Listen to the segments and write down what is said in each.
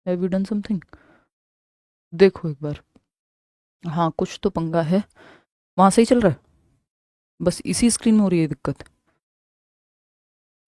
Have you done something? देखो एक बार। हाँ, कुछ तो पंगा है। वहां से ही चल रहा है, बस इसी स्क्रीन में हो रही है दिक्कत।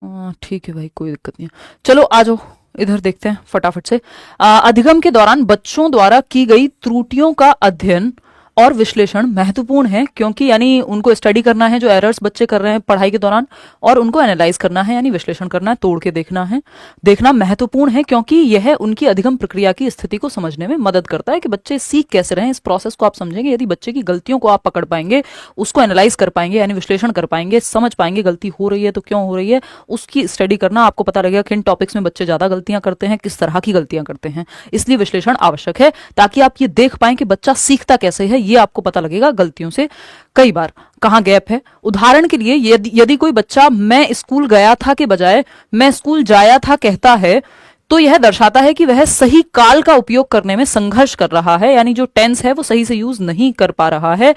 हाँ ठीक है भाई, कोई दिक्कत नहीं है। चलो आ जाओ, इधर देखते हैं फटाफट से। अधिगम के दौरान बच्चों द्वारा की गई त्रुटियों का अध्ययन और विश्लेषण महत्वपूर्ण है, क्योंकि यानी उनको स्टडी करना है जो एरर्स बच्चे कर रहे हैं पढ़ाई के दौरान, और उनको एनालाइज करना है यानी विश्लेषण करना है, तोड़ के देखना है। देखना महत्वपूर्ण है क्योंकि यह उनकी अधिगम प्रक्रिया की स्थिति को समझने में मदद करता है कि बच्चे सीख कैसे रहे हैं। इस प्रोसेस को आप समझेंगे यदि बच्चे की गलतियों को आप पकड़ पाएंगे, उसको एनालाइज कर पाएंगे यानी विश्लेषण कर पाएंगे, समझ पाएंगे गलती हो रही है तो क्यों हो रही है, उसकी स्टडी करना, आपको पता लगेगा किन टॉपिक्स में बच्चे ज्यादा गलतियां करते हैं, किस तरह की गलतियां करते हैं। इसलिए विश्लेषण आवश्यक है ताकि आप ये देख पाएं कि बच्चा सीखता कैसे है, ये आपको पता लगेगा गलतियों से कई बार कहां गैप है। उदाहरण के लिए यदि कोई बच्चा मैं स्कूल गया था के बजाय मैं स्कूल जाया था कहता है, तो यह दर्शाता है कि वह सही काल का उपयोग करने में संघर्ष कर रहा है, यानी जो टेंस है वो सही से यूज नहीं कर पा रहा है।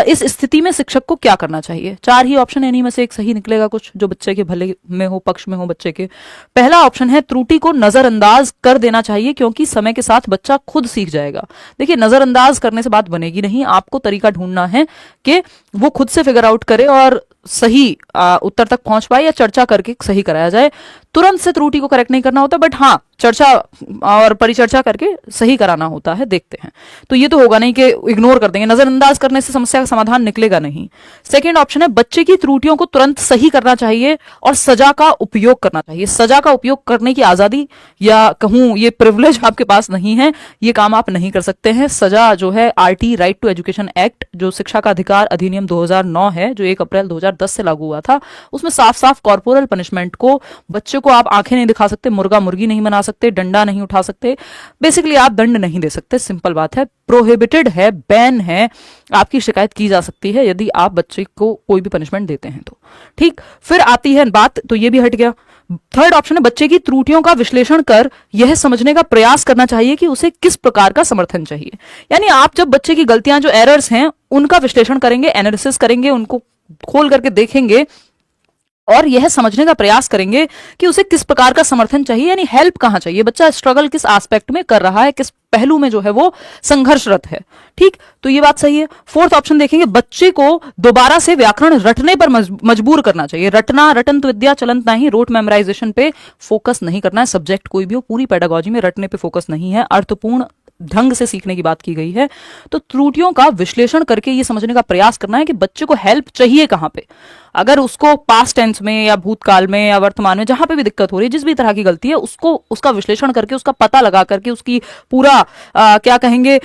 इस स्थिति में शिक्षक को क्या करना चाहिए? चार ही ऑप्शन है, इन्हीं में से एक सही निकलेगा कुछ जो बच्चे के भले में हो, पक्ष में हो बच्चे के। पहला ऑप्शन है त्रुटि को नजरअंदाज कर देना चाहिए क्योंकि समय के साथ बच्चा खुद सीख जाएगा। देखिए, नजरअंदाज करने से बात बनेगी नहीं, आपको तरीका ढूंढना है कि वो खुद से फिगर आउट करे और सही उत्तर तक पहुंच पाए, या चर्चा करके सही कराया जाए। तुरंत से त्रुटि को करेक्ट नहीं करना होता, बट हाँ चर्चा और परिचर्चा करके सही कराना होता है। देखते हैं, तो ये तो होगा नहीं कि इग्नोर कर देंगे, नजरअंदाज करने से समस्या का समाधान निकलेगा नहीं। सेकंड ऑप्शन है बच्चे की त्रुटियों को तुरंत सही करना चाहिए और सजा का उपयोग करना चाहिए। सजा का उपयोग करने की आजादी या कहूं ये प्रिविलेज आपके पास नहीं है, ये काम आप नहीं कर सकते हैं। सजा जो है RT, right to education act, जो शिक्षा का अधिकार अधिनियम 2009 है, जो 1 अप्रैल 2010 से लागू हुआ था, उसमें साफ साफ कॉर्पोरल पनिशमेंट को, बच्चे को आप आंखें नहीं दिखा सकते, मुर्गा मुर्गी नहीं बना सकते, डंडा नहीं उठा सकते, बेसिकली आप दंड नहीं दे सकते। सिंपल बात है, प्रोहिबिटेड है, बैन है। आपकी शिकायत की जा सकती है यदि आप बच्चे को कोई भी पनिशमेंट देते हैं तो। ठीक, फिर आती है बात, तो ये भी हट गया। थर्ड ऑप्शन है बच्चे की त्रुटियों का विश्लेषण कर यह समझने का प्रयास करना चाहिए कि उसे किस प्रकार का समर्थन चाहिए। यानी आप जब बच्चे की गलतियां जो एरर्स हैं उनका विश्लेषण करेंगे, एनालिसिस करेंगे, उनको खोल करके देखेंगे और यह समझने का प्रयास करेंगे कि उसे किस प्रकार का समर्थन चाहिए, यानी हेल्प कहां चाहिए, बच्चा स्ट्रगल किस एस्पेक्ट में कर रहा है, किस पहलू में जो है वो संघर्षरत है। ठीक, तो ये बात सही है। फोर्थ ऑप्शन देखेंगे, बच्चे को दोबारा से व्याकरण रटने पर मजबूर करना चाहिए। रटना, रटंत विद्या चलंत नहीं, रोट मेमोराइजेशन पे फोकस नहीं करना है। सब्जेक्ट कोई भी हो, पूरी पेडागोजी में रटने पे फोकस नहीं है, अर्थपूर्ण ढंग से सीखने की बात की गई है। तो त्रुटियों का विश्लेषण करके ये समझने का प्रयास करना है कि बच्चे को हेल्प चाहिए कहां पे। अगर उसको पास्ट टेंस में या भूतकाल में या वर्तमान में जहां पे भी दिक्कत हो रही है, जिस भी तरह की गलती है, उसको उसका विश्लेषण करके, उसका पता लगा करके, उसकी पूरा क्या कहेंगे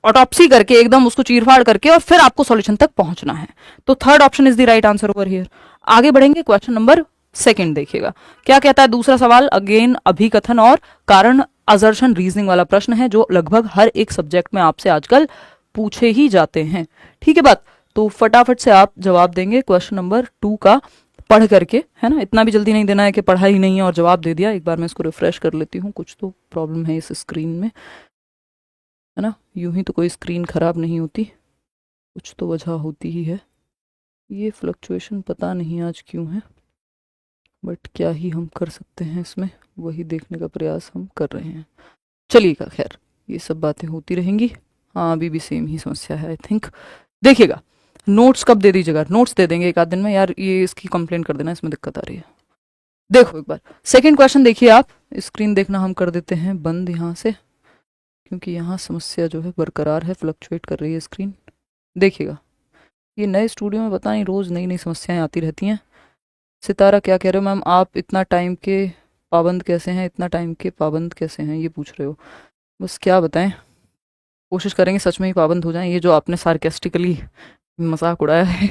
ऑटोप्सी करके, एकदम उसको चीरफाड़ करके, और फिर आपको सॉल्यूशन तक पहुंचना है। तो third option is the right answer over here. आगे बढ़ेंगे, क्वेश्चन नंबर सेकंड देखिएगा क्या कहता है। दूसरा सवाल अगेन अभिकथन और कारण असर्शन रीजनिंग वाला प्रश्न है, जो लगभग हर एक सब्जेक्ट में आपसे आजकल पूछे ही जाते हैं। ठीक है बात, तो फटाफट से आप जवाब देंगे क्वेश्चन नंबर 2 का पढ़ करके, है ना। इतना भी जल्दी नहीं देना है कि पढ़ा ही नहीं है और जवाब दे दिया। एक बार मैं इसको रिफ्रेश कर लेती हूँ, कुछ तो प्रॉब्लम है इस स्क्रीन में, है ना। यूं ही तो कोई स्क्रीन खराब नहीं होती, कुछ तो वजह होती ही है। ये फ्लक्चुएशन पता नहीं आज क्यों है, बट क्या ही हम कर सकते हैं इसमें, वही देखने का प्रयास हम कर रहे हैं। चलिएगा, खैर ये सब बातें होती रहेंगी। हाँ, अभी भी सेम ही समस्या है आई थिंक। देखिएगा, नोट्स कब दे दीजिएगा, नोट्स दे देंगे एक आध दिन में यार, ये इसकी कंप्लेंट कर देना, इसमें दिक्कत आ रही है। देखो एक बार सेकंड क्वेश्चन देखिए आप। स्क्रीन देखना हम कर देते हैं बंद यहाँ से, क्योंकि यहाँ समस्या जो है बरकरार है, फ्लक्चुएट कर रही है स्क्रीन। देखिएगा, ये नए स्टूडियो में पता नहीं रोज नई नई समस्याएं आती रहती हैं। सितारा क्या कह रहे हो मैम, आप इतना टाइम के पाबंद कैसे हैं, इतना टाइम के पाबंद कैसे हैं, ये पूछ रहे हो। बस क्या बताएं, कोशिश करेंगे सच में ही पाबंद हो जाएं। ये जो आपने सार्केस्टिकली मजाक उड़ाया है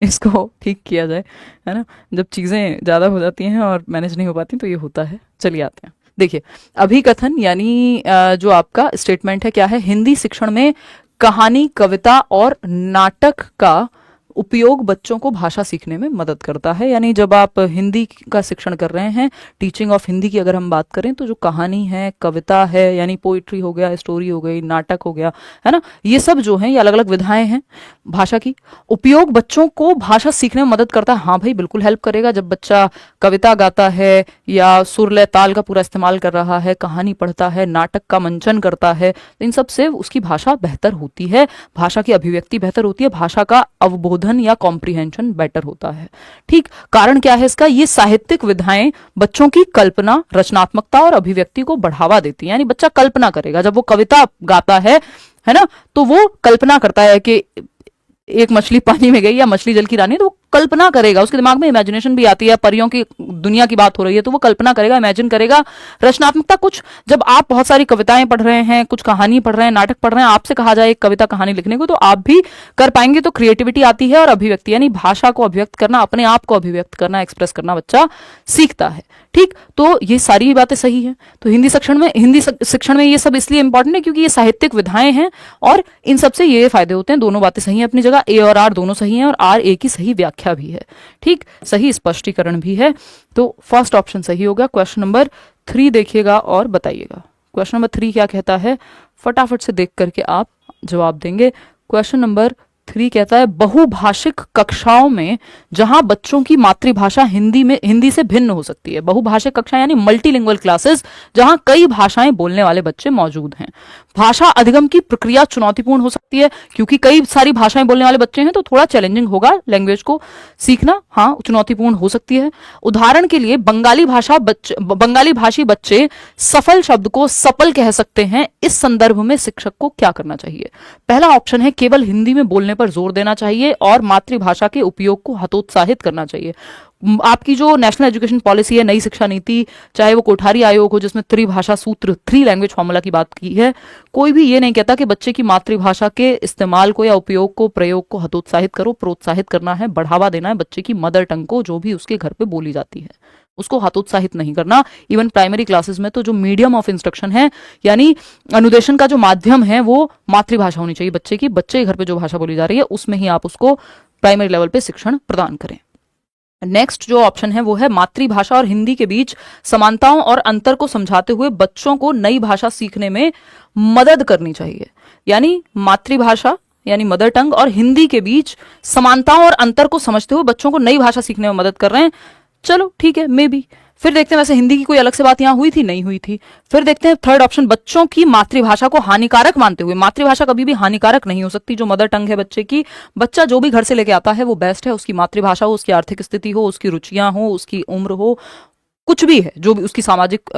इसको ठीक किया जाए, है ना। जब चीज़ें ज़्यादा हो जाती हैं और मैनेज नहीं हो पाती तो ये होता है। चलिए आते हैं, देखिए अभिकथन यानी जो आपका स्टेटमेंट है क्या है, हिंदी शिक्षण में कहानी, कविता और नाटक का उपयोग बच्चों को भाषा सीखने में मदद करता है। यानी जब आप हिंदी का शिक्षण कर रहे हैं, टीचिंग ऑफ हिंदी की अगर हम बात करें, तो जो कहानी है, कविता है, यानी पोइट्री हो गया, स्टोरी हो गई, नाटक हो गया, है ना, ये सब जो है ये अलग अलग विधाएं हैं भाषा की। उपयोग बच्चों को भाषा सीखने में मदद करता है। हाँ भाई, बिल्कुल हेल्प करेगा। जब बच्चा कविता गाता है या सुर लय ताल का पूरा इस्तेमाल कर रहा है, कहानी पढ़ता है, नाटक का मंचन करता है, तो इन सब से उसकी भाषा बेहतर होती है, भाषा की अभिव्यक्ति बेहतर होती है, भाषा का अवबोधन या कॉम्प्रिहेंशन बेटर होता है। ठीक, कारण क्या है इसका? ये साहित्यिक विधाएं बच्चों की कल्पना, रचनात्मकता और अभिव्यक्ति को बढ़ावा देती है। यानी बच्चा कल्पना करेगा, जब वो कविता गाता है ना, तो वो कल्पना करता है कि एक मछली पानी में गई या मछली जल की रानी, तो वो कल्पना करेगा, उसके दिमाग में इमेजिनेशन भी आती है, परियों की दुनिया की बात हो रही है तो वो कल्पना करेगा, इमेजिन करेगा। रचनात्मकता, कुछ जब आप बहुत सारी कविताएं पढ़ रहे हैं, कुछ कहानी पढ़ रहे हैं, नाटक पढ़ रहे हैं, आपसे कहा जाए एक कविता कहानी लिखने को, तो आप भी कर पाएंगे। तो क्रिएटिविटी आती है और अभिव्यक्ति, यानी भाषा को अभिव्यक्त करना, अपने आप को अभिव्यक्त करना, एक्सप्रेस करना बच्चा सीखता है। ठीक, तो ये सारी बातें सही है। तो हिंदी शिक्षण में ये सब इसलिए इंपॉर्टेंट है क्योंकि ये साहित्यिक विधाएं हैं और इन सबसे ये फायदे होते हैं। दोनों बातें सही हैं अपनी जगह, ए और आर दोनों सही हैं और आर ए की सही व्याख्या भी है। ठीक, सही स्पष्टीकरण भी है। तो फर्स्ट ऑप्शन सही होगा। क्वेश्चन नंबर 3 देखिएगा और बताइएगा। क्वेश्चन नंबर 3 क्या कहता है, फटाफट से देख करके आप जवाब देंगे। क्वेश्चन नंबर 3 कहता है, बहुभाषिक कक्षाओं में जहां बच्चों की मातृभाषा हिंदी से भिन्न हो सकती है। बहुभाषिक कक्षा यानी मल्टीलिंगुअल क्लासेस, जहां कई भाषाएं बोलने वाले बच्चे मौजूद हैं। भाषा अधिगम की प्रक्रिया चुनौतीपूर्ण हो सकती है क्योंकि कई सारी भाषाएं बोलने वाले बच्चे हैं, तो थोड़ा चैलेंजिंग होगा लैंग्वेज को सीखना। हाँ, चुनौतीपूर्ण हो सकती है। उदाहरण के लिए बंगाली भाषी बच्चे सफल शब्द को सपल कह सकते हैं। इस संदर्भ में शिक्षक को क्या करना चाहिए? पहला ऑप्शन है, केवल हिंदी में बोलने पर जोर देना चाहिए और मातृभाषा के उपयोग को हतोत्साहित करना चाहिए। आपकी जो नेशनल एजुकेशन पॉलिसी है, नई शिक्षा नीति, चाहे वो कोठारी आयोग हो जिसमें त्रिभाषा सूत्र, 3 लैंग्वेज फॉर्मूला की बात की है, कोई भी ये नहीं कहता कि बच्चे की मातृभाषा के इस्तेमाल को या उपयोग को, प्रयोग को हतोत्साहित करो। प्रोत्साहित करना है, बढ़ावा देना है बच्चे की मदर टंग को, जो भी उसके घर पे बोली जाती है, उसको हतोत्साहित नहीं करना। इवन प्राइमरी क्लासेस में तो जो मीडियम ऑफ इंस्ट्रक्शन है, यानी अनुदेशन का जो माध्यम है, वो मातृभाषा होनी चाहिए बच्चे की। बच्चे के घर पे जो भाषा बोली जा रही है उसमें ही आप उसको प्राइमरी लेवल पे शिक्षण प्रदान करें। नेक्स्ट जो ऑप्शन है वो है, मातृभाषा और हिंदी के बीच समानताओं और अंतर को समझाते हुए बच्चों को नई भाषा सीखने में मदद करनी चाहिए। यानी मातृभाषा यानी मदर टंग और हिंदी के बीच समानताओं और अंतर को समझते हुए बच्चों को नई भाषा सीखने में मदद कर रहे हैं। चलो ठीक है, मे बी। फिर देखते हैं, वैसे हिंदी की कोई अलग से बात यहां हुई थी? नहीं हुई थी। फिर देखते हैं थर्ड ऑप्शन, बच्चों की मातृभाषा को हानिकारक मानते हुए। मातृभाषा कभी भी हानिकारक नहीं हो सकती। जो मदर टंग है बच्चे की, बच्चा जो भी घर से लेके आता है वो बेस्ट है। उसकी मातृभाषा हो, उसकी आर्थिक स्थिति हो, उसकी रुचियां हो, उसकी उम्र हो, कुछ भी है, जो भी उसकी सामाजिक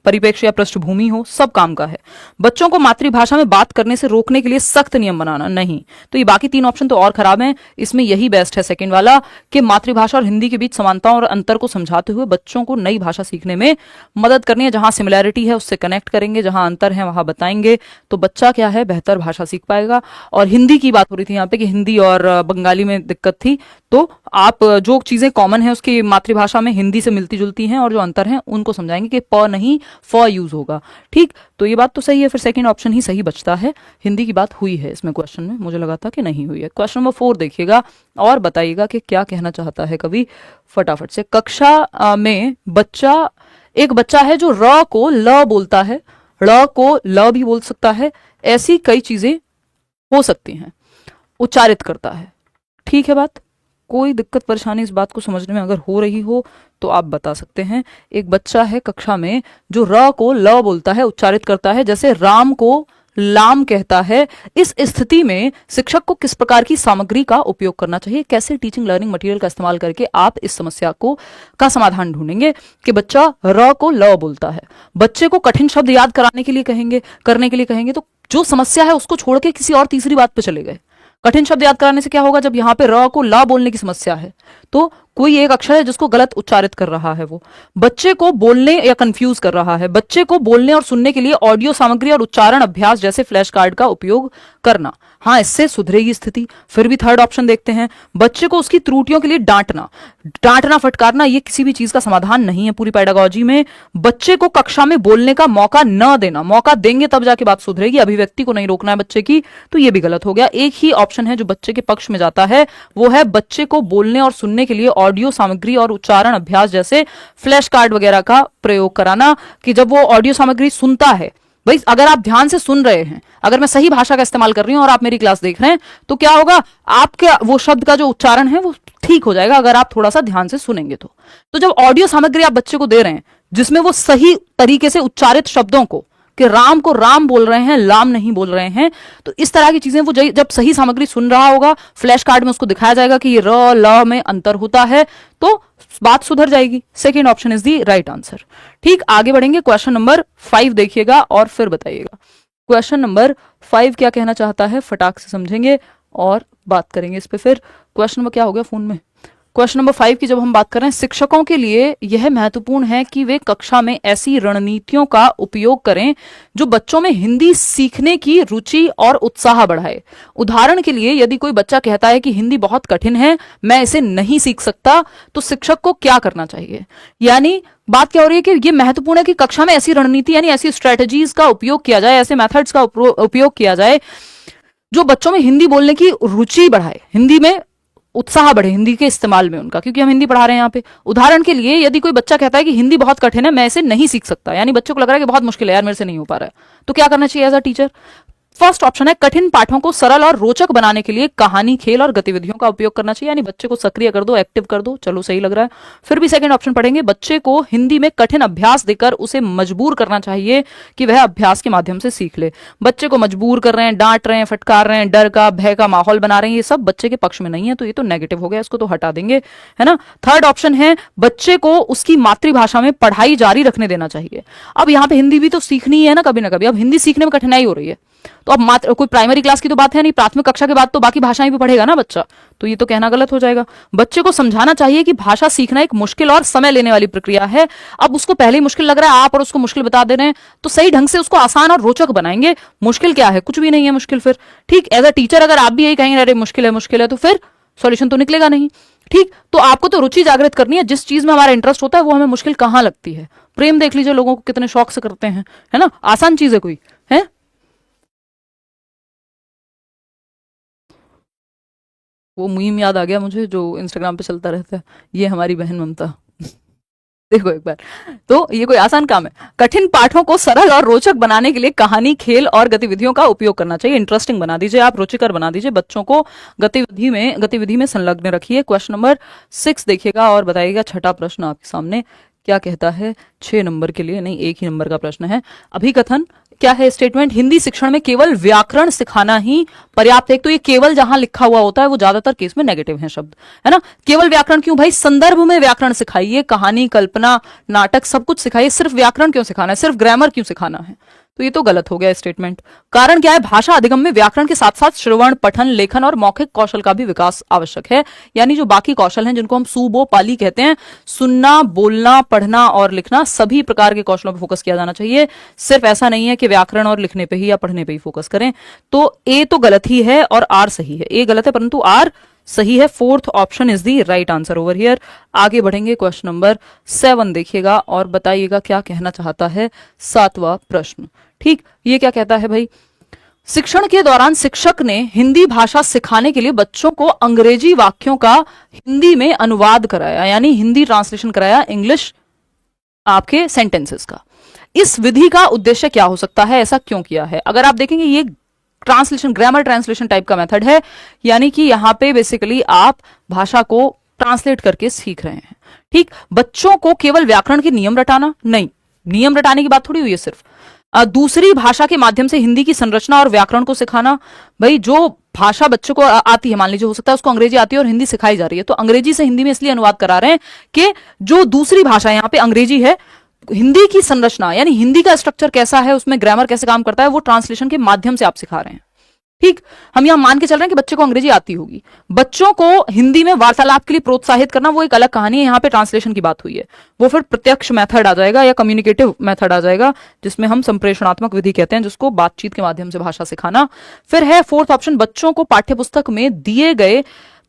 परिप्रेक्ष्य या पृष्ठभूमि हो, सब काम का है। बच्चों को मातृभाषा में बात करने से रोकने के लिए सख्त नियम बनाना नहीं। तो ये बाकी 3 ऑप्शन तो और खराब हैं, इसमें यही बेस्ट है सेकंड वाला, कि मातृभाषा और हिंदी के बीच समानताओं और अंतर को समझाते हुए बच्चों को नई भाषा सीखने में मदद करनी है। जहां सिमिलैरिटी है उससे कनेक्ट करेंगे, जहां अंतर है वहां बताएंगे, तो बच्चा क्या है, बेहतर भाषा सीख पाएगा। और हिंदी की बात हो रही थी यहाँ पे कि हिंदी और बंगाली में दिक्कत थी, तो आप जो चीजें कॉमन है उसकी मातृभाषा में हिंदी से मिलती जुलती हैं और जो अंतर है उनको समझाएंगे कि प नहीं फ यूज होगा। ठीक, तो ये बात तो सही है। फिर सेकंड ऑप्शन ही सही बचता है। हिंदी की बात हुई है इसमें क्वेश्चन में, मुझे लगा था कि नहीं हुई है। क्वेश्चन नंबर 4 देखिएगा और बताइएगा कि क्या कहना चाहता है कवि फटाफट से। कक्षा में एक बच्चा है जो र को ल बोलता है, ड़ को ल भी बोल सकता है, ऐसी कई चीजें हो सकती हैं, उच्चारित करता है। ठीक है बात, कोई दिक्कत परेशानी इस बात को समझने में अगर हो रही हो तो आप बता सकते हैं। एक बच्चा है कक्षा में जो र को ल बोलता है, उच्चारित करता है, जैसे राम को लाम कहता है। इस स्थिति में शिक्षक को किस प्रकार की सामग्री का उपयोग करना चाहिए? कैसे टीचिंग लर्निंग मटेरियल का इस्तेमाल करके आप इस समस्या का समाधान ढूंढेंगे कि बच्चा र को ल बोलता है। बच्चे को कठिन शब्द याद करने के लिए कहेंगे, तो जो समस्या है उसको छोड़ के किसी और तीसरी बात पे चले गए। कठिन शब्द याद कराने से क्या होगा? जब यहाँ पे र को ला बोलने की समस्या है तो कोई एक अक्षर है जिसको गलत उच्चारित कर रहा है, वो बच्चे को बोलने या कंफ्यूज कर रहा है। बच्चे को बोलने और सुनने के लिए ऑडियो सामग्री और उच्चारण अभ्यास जैसे फ्लैश कार्ड का उपयोग करना। हाँ, इससे सुधरेगी स्थिति। फिर भी थर्ड ऑप्शन देखते हैं, बच्चे को उसकी त्रुटियों के लिए डांटना फटकारना ये किसी भी चीज का समाधान नहीं है पूरी पेडागोजी में। बच्चे को कक्षा में बोलने का मौका न देना, मौका देंगे तब जाके बात सुधरेगी, अभिव्यक्ति को नहीं रोकना है बच्चे की, तो ये भी गलत हो गया। एक ही ऑप्शन है जो बच्चे के पक्ष में जाता है, वो है बच्चे को बोलने और सुनने के लिए ऑडियो सामग्री और उच्चारण अभ्यास जैसे फ्लैश कार्ड वगैरह का प्रयोग कराना, कि जब वो ऑडियो सामग्री सुनता है, भाई अगर आप ध्यान से सुन रहे हैं, अगर मैं सही भाषा का इस्तेमाल कर रही हूं और आप मेरी क्लास देख रहे हैं, तो क्या होगा, आपके वो शब्द का जो उच्चारण है वो ठीक हो जाएगा अगर आप थोड़ा सा ध्यान से सुनेंगे तो जब ऑडियो सामग्री आप बच्चे को दे रहे हैं जिसमें वो सही तरीके से उच्चारित शब्दों को, कि राम को राम बोल रहे हैं, लाम नहीं बोल रहे हैं, तो इस तरह की चीजें वो जब सही सामग्री सुन रहा होगा, फ्लैश कार्ड में उसको दिखाया जाएगा कि ये र ल में अंतर होता है, तो बात सुधर जाएगी। Second option is the right answer. ठीक, आगे बढ़ेंगे, क्वेश्चन नंबर 5 देखिएगा और फिर बताइएगा। क्वेश्चन नंबर 5 क्या कहना चाहता है, फटाक से समझेंगे और बात करेंगे इस पे। फिर क्वेश्चन नंबर क्या हो गया फोन में, क्वेश्चन नंबर 5 की जब हम बात कर रहे हैं, शिक्षकों के लिए यह महत्वपूर्ण है कि वे कक्षा में ऐसी रणनीतियों का उपयोग करें जो बच्चों में हिंदी सीखने की रुचि और उत्साह बढ़ाए। उदाहरण के लिए, यदि कोई बच्चा कहता है कि हिंदी बहुत कठिन है, मैं इसे नहीं सीख सकता, तो शिक्षक को क्या करना चाहिए। यानी बात क्या हो रही है कि यह महत्वपूर्ण है कि कक्षा में ऐसी रणनीति यानी ऐसी स्ट्रेटेजीज का उपयोग किया जाए, ऐसे मेथड्स का उपयोग किया जाए जो बच्चों में हिंदी बोलने की रुचि बढ़ाए, हिंदी में उत्साह बढ़े, हिंदी के इस्तेमाल में उनका, क्योंकि हम हिंदी पढ़ा रहे हैं यहाँ पे। उदाहरण के लिए, यदि कोई बच्चा कहता है कि हिंदी बहुत कठिन है, मैं इसे नहीं सीख सकता, यानी बच्चे को लग रहा है कि बहुत मुश्किल है यार, मेरे से नहीं हो पा रहा है, तो क्या करना चाहिए as a teacher. First option है, कठिन पाठों को सरल और रोचक बनाने के लिए कहानी, खेल और गतिविधियों का उपयोग करना चाहिए, यानी बच्चे को सक्रिय कर दो, एक्टिव कर दो, चलो सही लग रहा है। फिर भी सेकंड ऑप्शन पढ़ेंगे, बच्चे को हिंदी में कठिन अभ्यास देकर उसे मजबूर करना चाहिए कि वह अभ्यास के माध्यम से सीख ले। बच्चे को मजबूर कर रहे हैं, डांट रहे हैं, फटकार रहे हैं, डर का भय का माहौल बना रहे हैं, ये सब बच्चे के पक्ष में नहीं है, तो ये तो नेगेटिव हो गया, इसको तो हटा देंगे, है ना। थर्ड ऑप्शन है, बच्चे को उसकी मातृभाषा में पढ़ाई जारी रखने देना चाहिए। अब यहाँ पे हिंदी भी तो सीखनी है ना कभी ना कभी, अब हिंदी सीखने में कठिनाई हो रही है, तो अब मात्र कोई प्राइमरी क्लास की तो बात है नहीं, प्राथमिक कक्षा के बाद तो बाकी भाषाएं भी पढ़ेगा ना बच्चा, तो ये तो कहना गलत हो जाएगा। बच्चे को समझाना चाहिए कि भाषा सीखना एक मुश्किल और समय लेने वाली प्रक्रिया है। अब उसको पहले ही मुश्किल लग रहा है, आप और उसको मुश्किल बता दे रहे हैं, तो सही ढंग से उसको आसान और रोचक बनाएंगे। मुश्किल क्या है, कुछ भी नहीं है मुश्किल। फिर ठीक, एज अ टीचर अगर आप भी यही कहेंगे अरे मुश्किल है, तो फिर सॉल्यूशन तो निकलेगा नहीं। ठीक, तो आपको तो रुचि जागृत करनी है, जिस चीज में हमारा इंटरेस्ट होता है वो हमें मुश्किल कहाँ लगती है। प्रेम देख लीजिए, लोगों को कितने शौक से करते हैं, है ना, आसान चीज है कोई, है। वो मीम याद आ गया मुझे जो इंस्टाग्राम पे चलता रहता है, ये हमारी बहन ममता देखो एक बार, तो ये कोई आसान काम है। कठिन पाठों को सरल और रोचक बनाने के लिए कहानी, खेल और गतिविधियों का उपयोग करना चाहिए। इंटरेस्टिंग बना दीजिए, आप रुचिकर बना दीजिए, बच्चों को गतिविधि में संलग्न रखिए। क्वेश्चन नंबर 6 देखिएगा और बताइएगा। छठा प्रश्न आपके सामने क्या कहता है, 6 नंबर के लिए नहीं, 1 ही नंबर का प्रश्न है। अभिकथन क्या है, स्टेटमेंट, हिंदी शिक्षण में केवल व्याकरण सिखाना ही पर्याप्त है। एक तो ये केवल जहां लिखा हुआ होता है वो ज्यादातर केस में नेगेटिव है शब्द, है ना। केवल व्याकरण क्यों भाई, संदर्भ में व्याकरण सिखाइए, कहानी, कल्पना, नाटक सब कुछ सिखाइए, सिर्फ व्याकरण क्यों सिखाना है, सिर्फ ग्रामर क्यों सिखाना है, तो ये तो गलत हो गया स्टेटमेंट। कारण क्या है, भाषा अधिगम में व्याकरण के साथ साथ श्रवण, पठन, लेखन और मौखिक कौशल का भी विकास आवश्यक है। यानी जो बाकी कौशल हैं जिनको हम सुबो पाली कहते हैं, सुनना, बोलना, पढ़ना और लिखना, सभी प्रकार के कौशलों पर फोकस किया जाना चाहिए। सिर्फ ऐसा नहीं है कि व्याकरण और लिखने पे ही या पढ़ने पे ही फोकस करें। तो ए तो गलत ही है और आर सही है। ए गलत है परंतु आर सही है। Fourth option is the right answer over here. आगे बढ़ेंगे, क्वेश्चन नंबर 7 देखिएगा और बताइएगा क्या कहना चाहता है 7वां प्रश्न। ठीक, ये क्या कहता है भाई, शिक्षण के दौरान शिक्षक ने हिंदी भाषा सिखाने के लिए बच्चों को अंग्रेजी वाक्यों का हिंदी में अनुवाद कराया, यानी हिंदी ट्रांसलेशन कराया इंग्लिश आपके सेंटेंसेस का। इस विधि का उद्देश्य क्या हो सकता है, ऐसा क्यों किया है। अगर आप देखेंगे ये ट्रांसलेशन, ग्रामर ट्रांसलेशन टाइप का मेथड है, यानी कि यहां पे बेसिकली आप भाषा को ट्रांसलेट करके सीख रहे हैं। ठीक, बच्चों को केवल व्याकरण के नियम रटाना नहीं, नियम रटाने की बात थोड़ी हुई है सिर्फ, दूसरी भाषा के माध्यम से हिंदी की संरचना और व्याकरण को सिखाना। भाई जो भाषा बच्चों को आती है, मान लीजिए हो सकता है उसको अंग्रेजी आती है और हिंदी सिखाई जा रही है, तो अंग्रेजी से हिंदी में इसलिए अनुवाद करा रहे हैं कि जो दूसरी भाषा यहाँ पे अंग्रेजी है, हिंदी की संरचना यानी हिंदी का स्ट्रक्चर कैसा है, उसमें ग्रामर कैसे काम करता है, वो ट्रांसलेशन के माध्यम से आप सिखा रहे हैं। ठीक, हम यहां मान के चल रहे हैं कि बच्चे को अंग्रेजी आती होगी। बच्चों को हिंदी में वार्तालाप के लिए प्रोत्साहित करना वो एक अलग कहानी है, यहां पे ट्रांसलेशन की बात हुई है। वो फिर प्रत्यक्ष मेथड आ जाएगा या कम्युनिकेटिव मेथड आ जाएगा, जिसमें हम संप्रेषणात्मक विधि कहते हैं, जिसको बातचीत के माध्यम से भाषा सिखाना। फिर है फोर्थ ऑप्शन, बच्चों को पाठ्यपुस्तक में दिए गए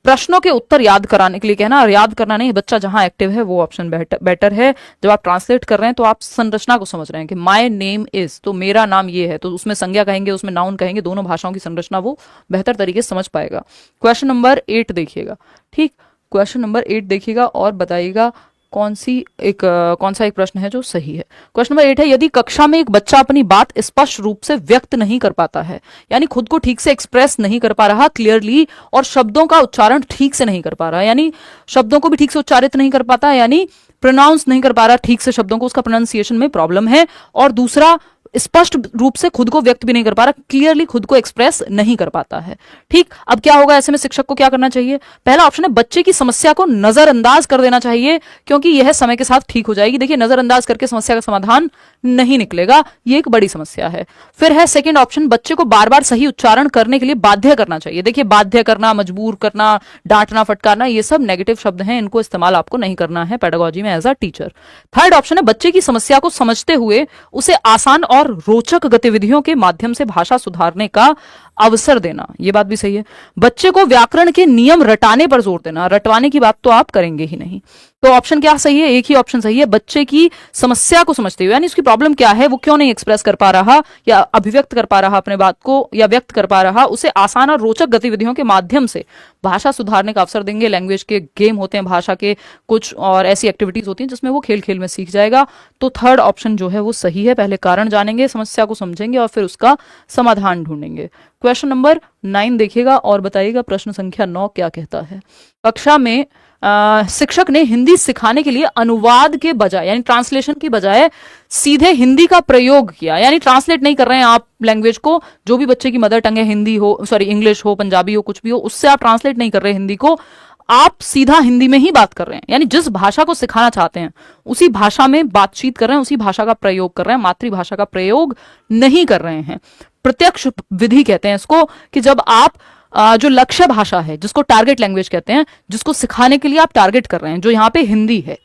प्रश्नों के उत्तर याद कराने के लिए कहना। और याद करना नहीं, बच्चा जहां एक्टिव है वो ऑप्शन बेटर है। जब आप ट्रांसलेट कर रहे हैं तो आप संरचना को समझ रहे हैं कि माय नेम इज, तो मेरा नाम ये है, तो उसमें संज्ञा कहेंगे, उसमें नाउन कहेंगे, दोनों भाषाओं की संरचना वो बेहतर तरीके से समझ पाएगा। क्वेश्चन नंबर 8 देखिएगा। ठीक, क्वेश्चन नंबर 8 देखिएगा और बताइएगा कौन सा एक प्रश्न है जो सही है। क्वेश्चन नंबर 8 है, यदि कक्षा में एक बच्चा अपनी बात स्पष्ट रूप से व्यक्त नहीं कर पाता है, यानी खुद को ठीक से एक्सप्रेस नहीं कर पा रहा क्लियरली, और शब्दों का उच्चारण ठीक से नहीं कर पा रहा, यानी शब्दों को भी ठीक से उच्चारित नहीं कर पाता, यानी प्रोनाउंस नहीं कर पा रहा ठीक से शब्दों को, उसका प्रोनाउंसिएशन में प्रॉब्लम है, और दूसरा स्पष्ट रूप से खुद को व्यक्त भी नहीं कर पा रहा, क्लियरली खुद को एक्सप्रेस नहीं कर पाता है। ठीक, अब क्या होगा, ऐसे में शिक्षक को क्या करना चाहिए? पहला ऑप्शन है, बच्चे की समस्या को नजरअंदाज कर देना चाहिए, क्योंकि यह समय के साथ ठीक हो जाएगी। देखिए, नजरअंदाज करके समस्या का समाधान नहीं निकलेगा, यह एक बड़ी समस्या है। फिर है सेकंड ऑप्शन, बच्चे को बार बार सही उच्चारण करने के लिए बाध्य करना चाहिए। देखिए, बाध्य करना, मजबूर करना, डांटना, फटकारना, ये सब नेगेटिव शब्द हैं, इनको इस्तेमाल आपको नहीं करना है पेडागोजी में as a teacher. Third option है, बच्चे की समस्या को समझते हुए उसे आसान और रोचक गतिविधियों के माध्यम से भाषा सुधारने का अवसर देना। यह बात भी सही है। बच्चे को व्याकरण के नियम रटाने पर जोर देना, रटवाने की बात तो आप करेंगे ही नहीं। तो ऑप्शन क्या सही है? एक ही ऑप्शन सही है, बच्चे की समस्या को समझते हुए, यानी उसकी प्रॉब्लम क्या है, वो क्यों नहीं एक्सप्रेस कर पा रहा या अभिव्यक्त कर पा रहा अपने बात को, या व्यक्त कर पा रहा, उसे आसान और रोचक गतिविधियों के माध्यम से भाषा सुधारने का अवसर देंगे। लैंग्वेज के गेम होते हैं, भाषा के कुछ और ऐसी एक्टिविटीज होती हैं जिसमें वो खेल खेल में सीख जाएगा। तो थर्ड ऑप्शन जो है वो सही है। पहले कारण जानेंगे, समस्या को समझेंगे और फिर उसका समाधान ढूंढेंगे। क्वेश्चन नंबर 9 देखिएगा और बताइएगा प्रश्न संख्या 9 क्या कहता है। कक्षा में शिक्षक ने हिंदी सिखाने के लिए अनुवाद के बजाय, यानी ट्रांसलेशन की बजाय सीधे हिंदी का प्रयोग किया। यानी ट्रांसलेट नहीं कर रहे हैं आप लैंग्वेज को, जो भी बच्चे की मदर टंग है, हिंदी हो, सॉरी इंग्लिश हो, पंजाबी हो, कुछ भी हो, उससे आप ट्रांसलेट नहीं कर रहे हिंदी को, आप सीधा हिंदी में ही बात कर रहे हैं। यानी जिस भाषा को सिखाना चाहते हैं उसी भाषा में बातचीत कर रहे हैं, उसी भाषा का प्रयोग कर रहे हैं, मातृभाषा का प्रयोग नहीं कर रहे हैं। प्रत्यक्ष विधि कहते हैं इसको, कि जब आप जो लक्ष्य भाषा है, जिसको टारगेट लैंग्वेज कहते हैं, जिसको सिखाने के लिए आप टारगेट कर रहे हैं, जो यहां पे हिंदी है,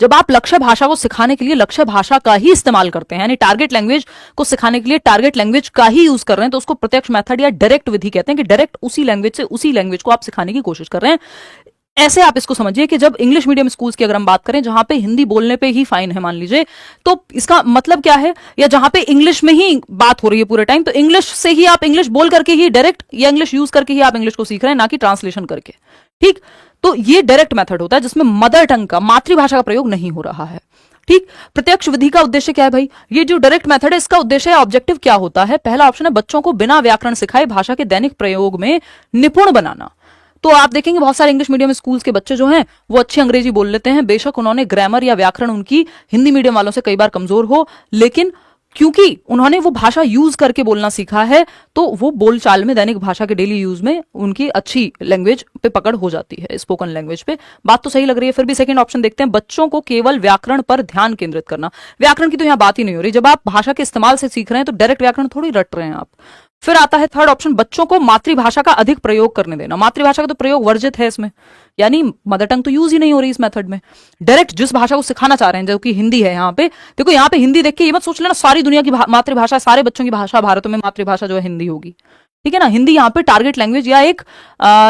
जब आप लक्ष्य भाषा को सिखाने के लिए लक्ष्य भाषा का ही इस्तेमाल करते हैं, यानी टारगेट लैंग्वेज को सिखाने के लिए टारगेट लैंग्वेज का ही यूज कर रहे हैं, तो उसको प्रत्यक्ष मेथड या डायरेक्ट विधि कहते हैं, कि डायरेक्ट उसी लैंग्वेज से उसी लैंग्वेज को आप सिखाने की कोशिश कर रहे हैं। ऐसे आप इसको समझिए कि जब इंग्लिश मीडियम स्कूल्स की अगर हम बात करें, जहां पे हिंदी बोलने पे ही फाइन है मान लीजिए, तो इसका मतलब क्या है, या जहां पे इंग्लिश में ही बात हो रही है पूरे टाइम, तो इंग्लिश से ही आप इंग्लिश बोल करके ही डायरेक्ट, या इंग्लिश यूज करके ही आप इंग्लिश को सीख रहे हैं, ना कि ट्रांसलेशन करके। ठीक, तो ये डायरेक्ट मेथड होता है जिसमें मदर टंग का, मातृभाषा का प्रयोग नहीं हो रहा है। ठीक, प्रत्यक्ष विधि का उद्देश्य क्या है भाई? ये जो डायरेक्ट मेथड है, इसका उद्देश्य है, ऑब्जेक्टिव क्या होता है? पहला ऑप्शन है, बच्चों को बिना व्याकरण सिखाए भाषा के दैनिक प्रयोग में निपुण बनाना। तो आप देखेंगे बहुत सारे इंग्लिश मीडियम स्कूल्स के बच्चे जो हैं वो अच्छी अंग्रेजी बोल लेते हैं, बेशक उन्होंने ग्रामर या व्याकरण उनकी हिंदी मीडियम वालों से कई बार कमजोर हो, लेकिन क्योंकि उन्होंने वो भाषा यूज करके बोलना सीखा है, तो वो बोलचाल में, दैनिक भाषा के डेली यूज में उनकी अच्छी लैंग्वेज पे पकड़ हो जाती है, स्पोकन लैंग्वेज पे। बात तो सही लग रही है। फिर भी सेकंड ऑप्शन देखते हैं, बच्चों को केवल व्याकरण पर ध्यान केंद्रित करना। व्याकरण की तो यहाँ बात ही नहीं हो रही, जब आप भाषा के इस्तेमाल से सीख रहे हैं तो डायरेक्ट व्याकरण थोड़ी रट रहे हैं आप। फिर आता है थर्ड ऑप्शन, बच्चों को मातृभाषा का अधिक प्रयोग करने देना। मातृभाषा का तो प्रयोग वर्जित है इसमें, यानी मदर टंग तो यूज ही नहीं हो रही इस मेथड में। डायरेक्ट जिस भाषा को सिखाना चाह रहे हैं, जो कि हिंदी है, यहाँ पे देखो, यहाँ पे हिंदी देख के ये मत सोच लेना सारी दुनिया की मातृभाषा, सारे बच्चों की भाषा, भारत में मातृभाषा जो है हिंदी होगी। ठीक है ना, हिंदी यहाँ पे टारगेट लैंग्वेज या एक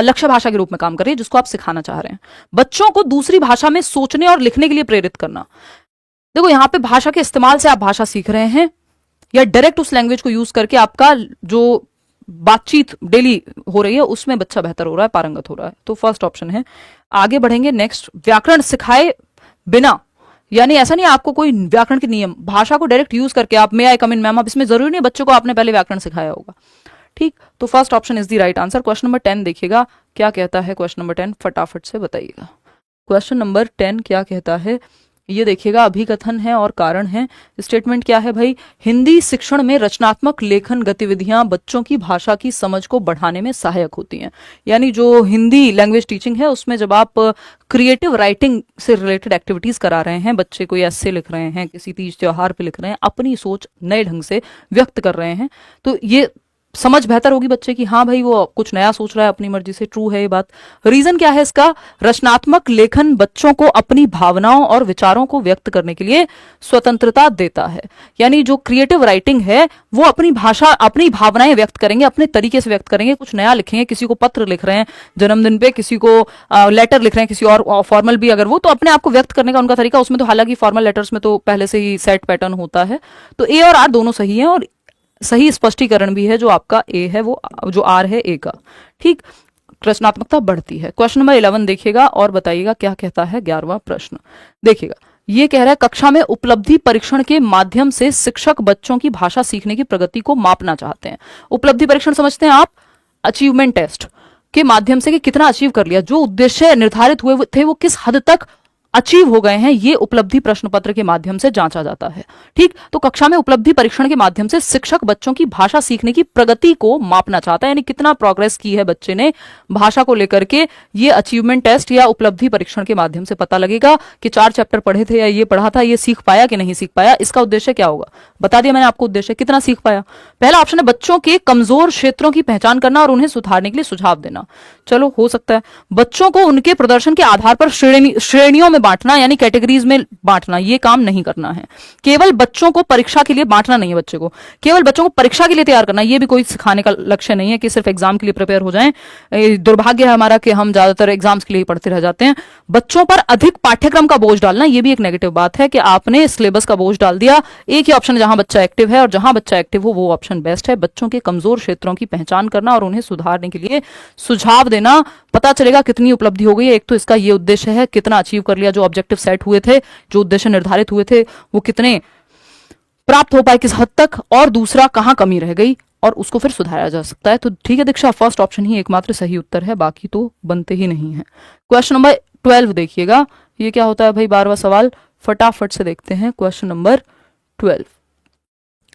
लक्ष्य भाषा के रूप में काम कर रही है, जिसको आप सिखाना चाह रहे हैं। बच्चों को दूसरी भाषा में सोचने और लिखने के लिए प्रेरित करना। देखो, यहाँ पे भाषा के इस्तेमाल से आप भाषा सीख रहे हैं, या डायरेक्ट उस लैंग्वेज को यूज करके आपका जो बातचीत डेली हो रही है उसमें बच्चा बेहतर हो रहा है, पारंगत हो रहा है। तो फर्स्ट ऑप्शन है। आगे बढ़ेंगे, नेक्स्ट, व्याकरण सिखाए बिना, यानी ऐसा नहीं आपको कोई व्याकरण के नियम, भाषा को डायरेक्ट यूज करके आप, मे आई कम इन मैम, अब इसमें जरूरी नहीं बच्चों को आपने पहले व्याकरण सिखाया होगा। ठीक, तो first option is the right answer. Question number 10 देखिएगा क्या कहता है। क्वेश्चन नंबर 10 फटाफट से बताइएगा। क्वेश्चन नंबर 10 क्या कहता है, ये देखिएगा, अभिकथन है और कारण है। स्टेटमेंट क्या है भाई? हिंदी शिक्षण में रचनात्मक लेखन गतिविधियां बच्चों की भाषा की समझ को बढ़ाने में सहायक होती हैं। यानी जो हिंदी लैंग्वेज टीचिंग है उसमें जब आप क्रिएटिव राइटिंग से रिलेटेड एक्टिविटीज करा रहे हैं, बच्चे कोई ऐसे लिख रहे हैं, किसी तीज त्योहार पे लिख रहे हैं, अपनी सोच नए ढंग से व्यक्त कर रहे हैं, तो ये समझ बेहतर होगी बच्चे की, हाँ भाई वो कुछ नया सोच रहा है अपनी मर्जी से, ट्रू है ये बात। रीजन क्या है इसका? रचनात्मक लेखन बच्चों को अपनी भावनाओं और विचारों को व्यक्त करने के लिए स्वतंत्रता देता है। यानी जो क्रिएटिव राइटिंग है वो अपनी भाषा, अपनी भावनाएं व्यक्त करेंगे, अपने तरीके से व्यक्त करेंगे, कुछ नया लिखेंगे। किसी को पत्र लिख रहे हैं जन्मदिन पे, किसी को लेटर लिख रहे हैं, किसी और फॉर्मल भी अगर वो, तो अपने आप को व्यक्त करने का उनका तरीका, उसमें तो हालांकि फॉर्मल लेटर्स में तो पहले से ही सेट पैटर्न होता है। तो ए और आर दोनों सही है, और सही स्पष्टीकरण भी है जो आपका ए है, वो जो आर है ए का। ठीक, रचनात्मकता बढ़ती है। क्वेश्चन नंबर 11 देखिएगा और बताइएगा क्या कहता है 11वां प्रश्न। देखिएगा, ये कह रहा है कक्षा में उपलब्धि परीक्षण के माध्यम से शिक्षक बच्चों की भाषा सीखने की प्रगति को मापना चाहते हैं। उपलब्धि परीक्षण समझते हैं आप, अचीवमेंट टेस्ट के माध्यम से कि कितना अचीव कर लिया, जो उद्देश्य निर्धारित हुए थे वो किस हद तक अचीव हो गए हैं, ये उपलब्धि प्रश्न पत्र के माध्यम से जांचा जाता है। ठीक, तो कक्षा में उपलब्धि परीक्षण के माध्यम से शिक्षक बच्चों की भाषा सीखने की प्रगति को मापना चाहता है, यानी कितना प्रोग्रेस की है बच्चे ने भाषा को लेकर के। ये अचीवमेंट टेस्ट या उपलब्धि परीक्षण के माध्यम से पता लगेगा कि 4 चैप्टर पढ़े थे या ये पढ़ा था, ये सीख पाया कि नहीं सीख पाया। इसका उद्देश्य क्या होगा बता दिया मैंने आपको, उद्देश्य कितना सीख पाया। पहला ऑप्शन है बच्चों के कमजोर क्षेत्रों की पहचान करना और उन्हें सुधारने के लिए सुझाव देना। चलो हो सकता है बच्चों को उनके प्रदर्शन के आधार पर श्रेणियों में बांटना, यानी कैटेगरीज में बांटना, ये काम नहीं करना है। केवल बच्चों को परीक्षा के लिए बांटना नहीं है, बच्चे को केवल बच्चों को परीक्षा के लिए तैयार करना, ये भी कोई सिखाने का लक्ष्य नहीं है कि सिर्फ एग्जाम के लिए प्रिपेयर हो जाएं। दुर्भाग्य है हमारा कि हम ज्यादातर एग्जाम्स के लिए पढ़ते रह जाते हैं। बच्चों पर अधिक पाठ्यक्रम का बोझ डालना, ये भी एक नेगेटिव बात है कि आपने सिलेबस का बोझ डाल दिया। एक ही ऑप्शन है जहां बच्चा एक्टिव है, और जहां बच्चा एक्टिव हो वो ऑप्शन बेस्ट है। बच्चों के कमजोर क्षेत्रों की पहचान करना और उन्हें सुधारने के लिए सुझाव देना, पता चलेगा कितनी उपलब्धि हो गई है। एक तो इसका ये उद्देश्य है कितना अचीव कर लिया, जो ऑब्जेक्टिव सेट हुए थे, जो उद्देश्य निर्धारित हुए थे वो कितने प्राप्त हो पाए, किस हद तक, और दूसरा कहां कमी रह गई और उसको फिर सुधारा जा सकता है। तो ठीक है दीक्षा, फर्स्ट ऑप्शन ही एकमात्र सही उत्तर है, बाकी तो बनते ही नहीं है। क्वेश्चन नंबर 12 देखिएगा, ये क्या होता है भाई 12वां सवाल, फटाफट से देखते हैं। क्वेश्चन नंबर 12,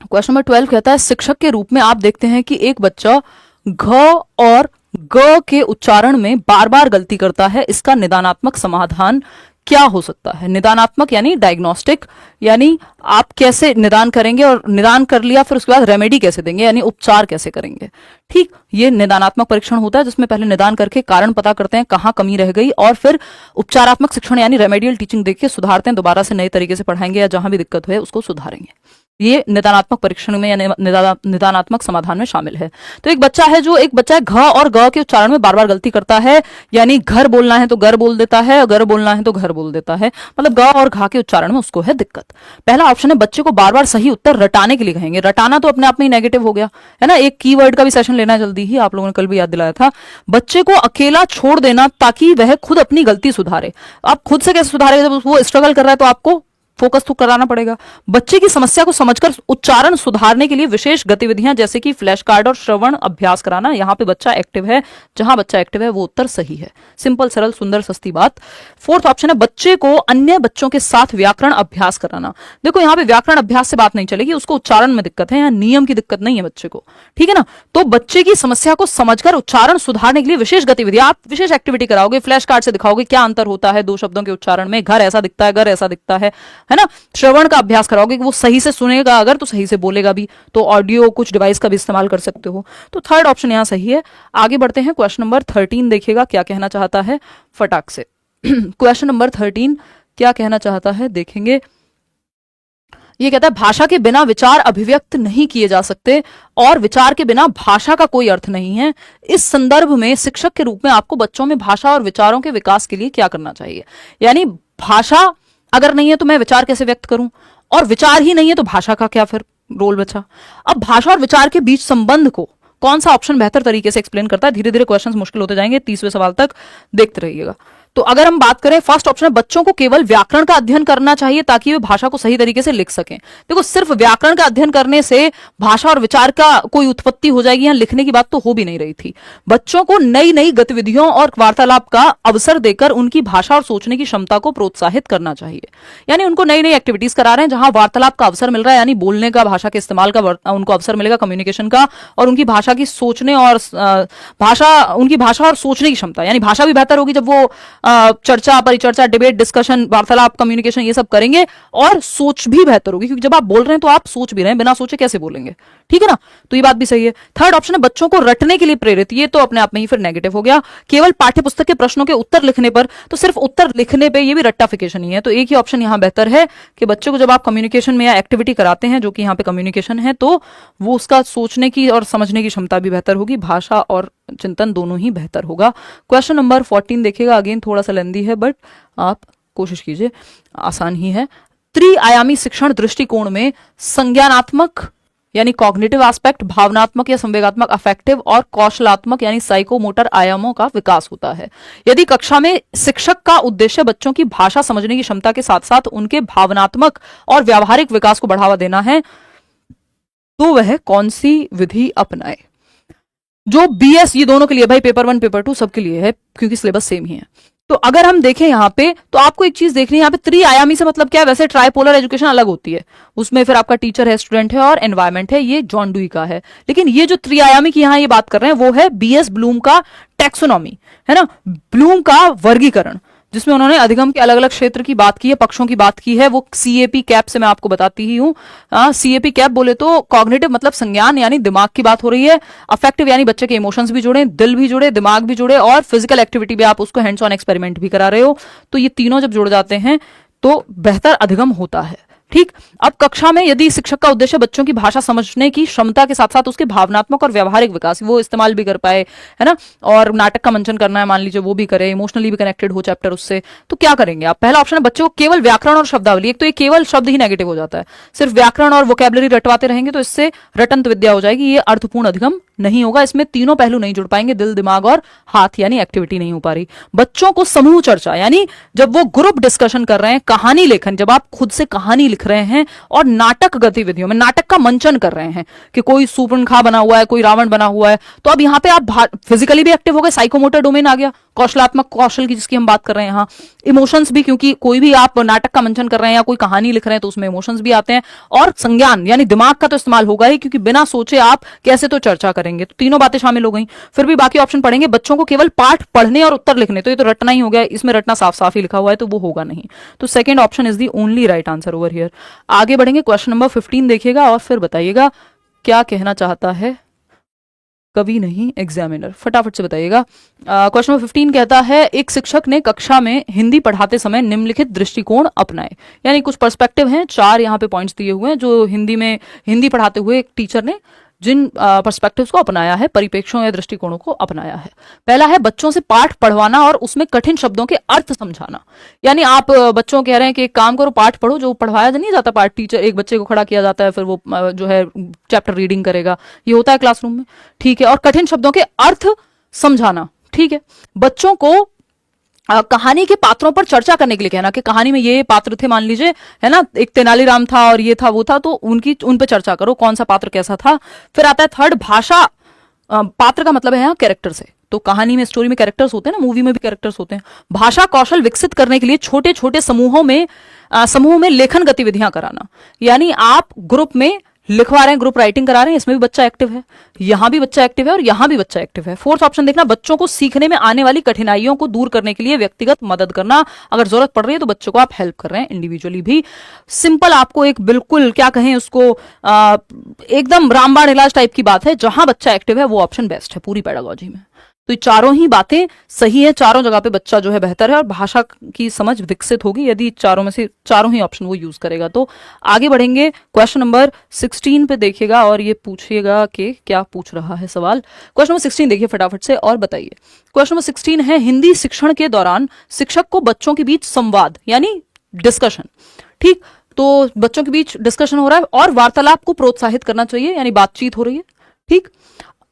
क्वेश्चन नंबर 12 कहता है शिक्षक के रूप में आप देखते हैं कि एक बच्चा घ और ग के उच्चारण में बार बार गलती करता है, इसका निदानात्मक समाधान क्या हो सकता है। निदानात्मक यानी डायग्नोस्टिक, यानी आप कैसे निदान करेंगे, और निदान कर लिया फिर उसके बाद रेमेडी कैसे देंगे, यानी उपचार कैसे करेंगे। ठीक, ये निदानात्मक परीक्षण होता है जिसमें पहले निदान करके कारण पता करते हैं कहां कमी रह गई, और फिर उपचारात्मक शिक्षण यानी रेमेडियल टीचिंग देके सुधारते हैं, दोबारा से नए तरीके से पढ़ाएंगे या जहां भी दिक्कत है उसको सुधारेंगे। ये निदानात्मक परीक्षण में या निदानात्मक समाधान में शामिल है। तो एक बच्चा है घ और ग के उच्चारण में बार बार गलती करता है, यानी घर बोलना है तो घर बोल देता है, और घर बोलना है तो घर बोल देता है, मतलब ग और घ के उच्चारण में उसको है दिक्कत। पहला ऑप्शन है बच्चे को बार बार सही उत्तर रटाने के लिए कहेंगे। रटाना तो अपने आप में ही नेगेटिव हो गया है ना। एक कीवर्ड का भी सेशन लेना जल्दी ही, आप लोगों ने कल भी याद दिलाया था। बच्चे को अकेला छोड़ देना ताकि वह खुद अपनी गलती सुधारे। आप खुद से कैसे सुधारेगा, जब वो स्ट्रगल कर रहा है तो आपको फोकस तो कराना पड़ेगा। बच्चे की समस्या को समझकर उच्चारण सुधारने के लिए विशेष गतिविधियां जैसे कि फ्लैश कार्ड और श्रवण अभ्यास कराना। यहां पे बच्चा एक्टिव है, जहां बच्चा एक्टिव है वो उत्तर सही है। सिंपल, सरल, सुंदर, सस्ती बात। फोर्थ ऑप्शन है बच्चे को अन्य बच्चों के साथ व्याकरण अभ्यास कराना। देखो यहां पे व्याकरण अभ्यास से बात नहीं चलेगी, उसको उच्चारण में दिक्कत है, यहाँ नियम की दिक्कत नहीं है बच्चे को, ठीक है ना। तो बच्चे की समस्या को समझकर उच्चारण सुधारने के लिए विशेष गतिविधि, आप विशेष एक्टिविटी कराओगे, फ्लैश कार्ड से दिखाओगे क्या अंतर होता है दो शब्दों के उच्चारण में। घर ऐसा दिखता है, घर ऐसा दिखता है ना। श्रवण का अभ्यास कराओगे कि वो सही से सुनेगा, अगर तो सही से बोलेगा भी, तो ऑडियो कुछ डिवाइस का भी इस्तेमाल कर सकते हो। तो थर्ड ऑप्शन यहां सही है। आगे बढ़ते हैं, क्वेश्चन नंबर 13 देखिएगा क्या कहना चाहता है फटाक से। क्वेश्चन नंबर 13 क्या कहना चाहता है देखेंगे। ये कहता है भाषा के बिना विचार अभिव्यक्त नहीं किए जा सकते और विचार के बिना भाषा का कोई अर्थ नहीं है। इस संदर्भ में शिक्षक के रूप में आपको बच्चों में भाषा और विचारों के विकास के लिए क्या करना चाहिए। यानी भाषा अगर नहीं है तो मैं विचार कैसे व्यक्त करूं, और विचार ही नहीं है तो भाषा का क्या फिर रोल बचा। अब भाषा और विचार के बीच संबंध को कौन सा ऑप्शन बेहतर तरीके से एक्सप्लेन करता है। धीरे धीरे क्वेश्चंस मुश्किल होते जाएंगे, 30वें सवाल तक देखते रहिएगा। तो अगर हम बात करें, फर्स्ट ऑप्शन है बच्चों को केवल व्याकरण का अध्ययन करना चाहिए ताकि वे भाषा को सही तरीके से लिख सकें। देखो सिर्फ व्याकरण का अध्ययन करने से भाषा और विचार का कोई उत्पत्ति हो जाएगी, यहां लिखने की बात तो हो भी नहीं रही थी। बच्चों को नई नई गतिविधियों और वार्तालाप का अवसर देकर उनकी भाषा और सोचने की क्षमता को प्रोत्साहित करना चाहिए। यानी उनको नई नई एक्टिविटीज करा रहे हैं जहां वार्तालाप का अवसर मिल रहा है, यानी बोलने का, भाषा के इस्तेमाल का उनको अवसर मिलेगा, कम्युनिकेशन का, और उनकी भाषा की सोचने और उनकी भाषा और सोचने की क्षमता, यानी भाषा भी बेहतर होगी जब वो चर्चा, परिचर्चा, डिबेट, डिस्कशन, वार्तालाप, कम्युनिकेशन, ये सब करेंगे और सोच भी बेहतर होगी, क्योंकि जब आप बोल रहे हैं तो आप सोच भी रहे हैं, बिना सोचे कैसे बोलेंगे, ठीक है ना। तो ये बात भी सही है। थर्ड ऑप्शन है बच्चों को रटने के लिए प्रेरित, ये तो अपने आप में ही फिर नेगेटिव हो गया। केवल पाठ्यपुस्तक के प्रश्नों के उत्तर लिखने पर, तो सिर्फ उत्तर लिखने पे ये भी रट्टाफिकेशन ही है। तो एक ही ऑप्शन यहां बेहतर है कि बच्चों को जब आप कम्युनिकेशन में या एक्टिविटी कराते हैं, जो कि यहाँ पे कम्युनिकेशन है, तो वो उसका सोचने की और समझने की क्षमता भी बेहतर होगी, भाषा और चिंतन दोनों ही बेहतर होगा। क्वेश्चन नंबर 14 देखिएगा, अगेन थोड़ा सा लेंदी है बट आप कोशिश कीजिए, आसान ही है। त्रिआयामी शिक्षण दृष्टिकोण में संज्ञानात्मक यानी कॉग्निटिव एस्पेक्ट, भावनात्मक या संवेगात्मक अफेक्टिव, और कौशलात्मक यानी साइकोमोटर आयामों का विकास होता है। यदि कक्षा में शिक्षक का उद्देश्य बच्चों की भाषा समझने की क्षमता के साथ साथ उनके भावनात्मक और व्यावहारिक विकास को बढ़ावा देना है, तो वह कौन सी विधि अपनाए। जो बीएस, ये दोनों के लिए भाई, पेपर 1 पेपर 2 सबके लिए है, क्योंकि सिलेबस सेम ही है। तो अगर हम देखें यहाँ पे, तो आपको एक चीज देखनी है, यहाँ पे त्रिआयामी से मतलब क्या है, वैसे ट्राइपोलर एजुकेशन अलग होती है, उसमें फिर आपका टीचर है, स्टूडेंट है और एनवायरमेंट है, ये जॉन डुई का है। लेकिन ये जो त्रिआयामी की यहाँ ये बात कर रहे हैं वो है बीएस ब्लूम का टैक्सोनॉमी, है ना, ब्लूम का वर्गीकरण, जिसमें उन्होंने अधिगम के अलग अलग क्षेत्र की बात की है, पक्षों की बात की है। वो सीएपी कैप से मैं आपको बताती ही हूं। सीएपी कैप बोले तो कॉग्निटिव मतलब संज्ञान यानी दिमाग की बात हो रही है, अफेक्टिव यानी बच्चे के इमोशंस भी जुड़े, दिल भी जुड़े, दिमाग भी जुड़े, और फिजिकल एक्टिविटी भी, आप उसको हैंड्स ऑन एक्सपेरिमेंट भी करा रहे हो। तो ये तीनों जब जुड़ जाते हैं तो बेहतर अधिगम होता है, ठीक। अब कक्षा में यदि शिक्षक का उद्देश्य बच्चों की भाषा समझने की क्षमता के साथ साथ उसके भावनात्मक और व्यावहारिक विकास, वो इस्तेमाल भी कर पाए, है ना, और नाटक का मंचन करना है, मान लीजिए वो भी करे, इमोशनली भी कनेक्टेड हो चैप्टर उससे, तो क्या करेंगे आप। पहला ऑप्शन है बच्चों को केवल व्याकरण और शब्दावली, एक तो ये केवल शब्द ही नेगेटिव हो जाता है, सिर्फ व्याकरण और वोकैबुलरी रटवाते रहेंगे तो इससे रटंत विद्या हो जाएगी, ये अर्थपूर्ण अधिगम नहीं होगा। इसमें तीनों पहलू नहीं जुड़ पाएंगे, दिल, दिमाग और हाथ, यानी एक्टिविटी नहीं हो पा रही। बच्चों को समूह चर्चा, यानी जब वो ग्रुप डिस्कशन कर रहे हैं, कहानी लेखन, जब आप खुद से कहानी लिख रहे हैं, और नाटक गतिविधियों में नाटक का मंचन कर रहे हैं कि कोई सूर्पणखा बना हुआ है, कोई रावण बना हुआ है, तो अब यहां पे आप फिजिकली भी एक्टिव हो गए, साइकोमोटर डोमेन आ गया, कौशलात्मक कौशल की जिसकी हम बात कर रहे हैं यहाँ, इमोशंस भी, क्योंकि कोई भी आप नाटक का मंचन कर रहे हैं या कोई कहानी लिख रहे हैं तो उसमें इमोशंस भी आते हैं, और संज्ञान यानी दिमाग का तो इस्तेमाल होगा ही, क्योंकि बिना सोचे आप कैसे तो चर्चा करेंगे। तो तीनों बातें शामिल हो गई। फिर भी बाकी ऑप्शन पढ़ेंगे, बच्चों को केवल पाठ पढ़ने और उत्तर लिखने, तो ये तो रटना ही हो गया, इसमें रटना साफ साफ ही लिखा हुआ है तो वो होगा नहीं। तो second option is the only right answer over here. आगे बढ़ेंगे, क्वेश्चन नंबर 15 देखिएगा और फिर बताइएगा क्या कहना चाहता है कवि नहीं एग्जामिनर, फटाफट से बताइएगा। क्वेश्चन नंबर 15 कहता है, एक शिक्षक ने कक्षा में हिंदी पढ़ाते समय निम्नलिखित दृष्टिकोण अपनाए, यानी कुछ पर्सपेक्टिव हैं, 4 यहाँ पे पॉइंट्स दिए हुए हैं जो हिंदी पढ़ाते हुए एक टीचर ने जिन पर्सपेक्टिव्स को अपनाया है, परिप्रेक्ष्यों या दृष्टिकोणों को अपनाया है। पहला है बच्चों से पाठ पढ़वाना और उसमें कठिन शब्दों के अर्थ समझाना, यानी आप बच्चों कह रहे हैं कि एक काम करो, पाठ पढ़ो, जो पढ़वाया नहीं जाता पाठ, टीचर एक बच्चे को खड़ा किया जाता है, फिर वो जो है चैप्टर रीडिंग करेगा, ये होता है क्लासरूम में, ठीक है, और कठिन शब्दों के अर्थ समझाना, ठीक है। बच्चों को कहानी के पात्रों पर चर्चा करने के लिए कहना कि कहानी में ये पात्र थे, मान लीजिए, है ना, एक तेनालीराम था और ये था वो था, तो उन पे चर्चा करो, कौन सा पात्र कैसा था। फिर आता है थर्ड, भाषा, पात्र का मतलब है यहाँ कैरेक्टर से, तो कहानी में, स्टोरी में कैरेक्टर्स होते हैं ना, मूवी में भी कैरेक्टर्स होते हैं। भाषा कौशल विकसित करने के लिए छोटे छोटे समूह में लेखन गतिविधियां कराना, यानी आप ग्रुप में लिखवा रहे हैं, ग्रुप राइटिंग करा रहे हैं, इसमें भी बच्चा एक्टिव है, यहां भी बच्चा एक्टिव है और यहां भी बच्चा एक्टिव है। फोर्थ ऑप्शन देखना, बच्चों को सीखने में आने वाली कठिनाइयों को दूर करने के लिए व्यक्तिगत मदद करना, अगर जरूरत पड़ रही है तो बच्चों को आप हेल्प कर रहे हैं इंडिविजुअली भी। सिंपल, आपको एक बिल्कुल क्या कहें उसको, एकदम रामबाण इलाज टाइप की बात है, जहां बच्चा एक्टिव है वो ऑप्शन बेस्ट है पूरी पेडागोजी में। तो ये चारों ही बातें सही है, चारों जगह पे बच्चा जो है बेहतर है और भाषा की समझ विकसित होगी यदि चारों में से चारों ही ऑप्शन वो यूज करेगा। तो आगे बढ़ेंगे, क्वेश्चन नंबर 16 पे देखिएगा और ये पूछिएगा कि क्या पूछ रहा है सवाल। क्वेश्चन नंबर 16 देखिए फटाफट से और बताइए। क्वेश्चन नंबर 16 है, हिंदी शिक्षण के दौरान शिक्षक को बच्चों के बीच संवाद यानी डिस्कशन, ठीक, तो बच्चों के बीच डिस्कशन हो रहा है और वार्तालाप को प्रोत्साहित करना चाहिए, यानी बातचीत हो रही है, ठीक,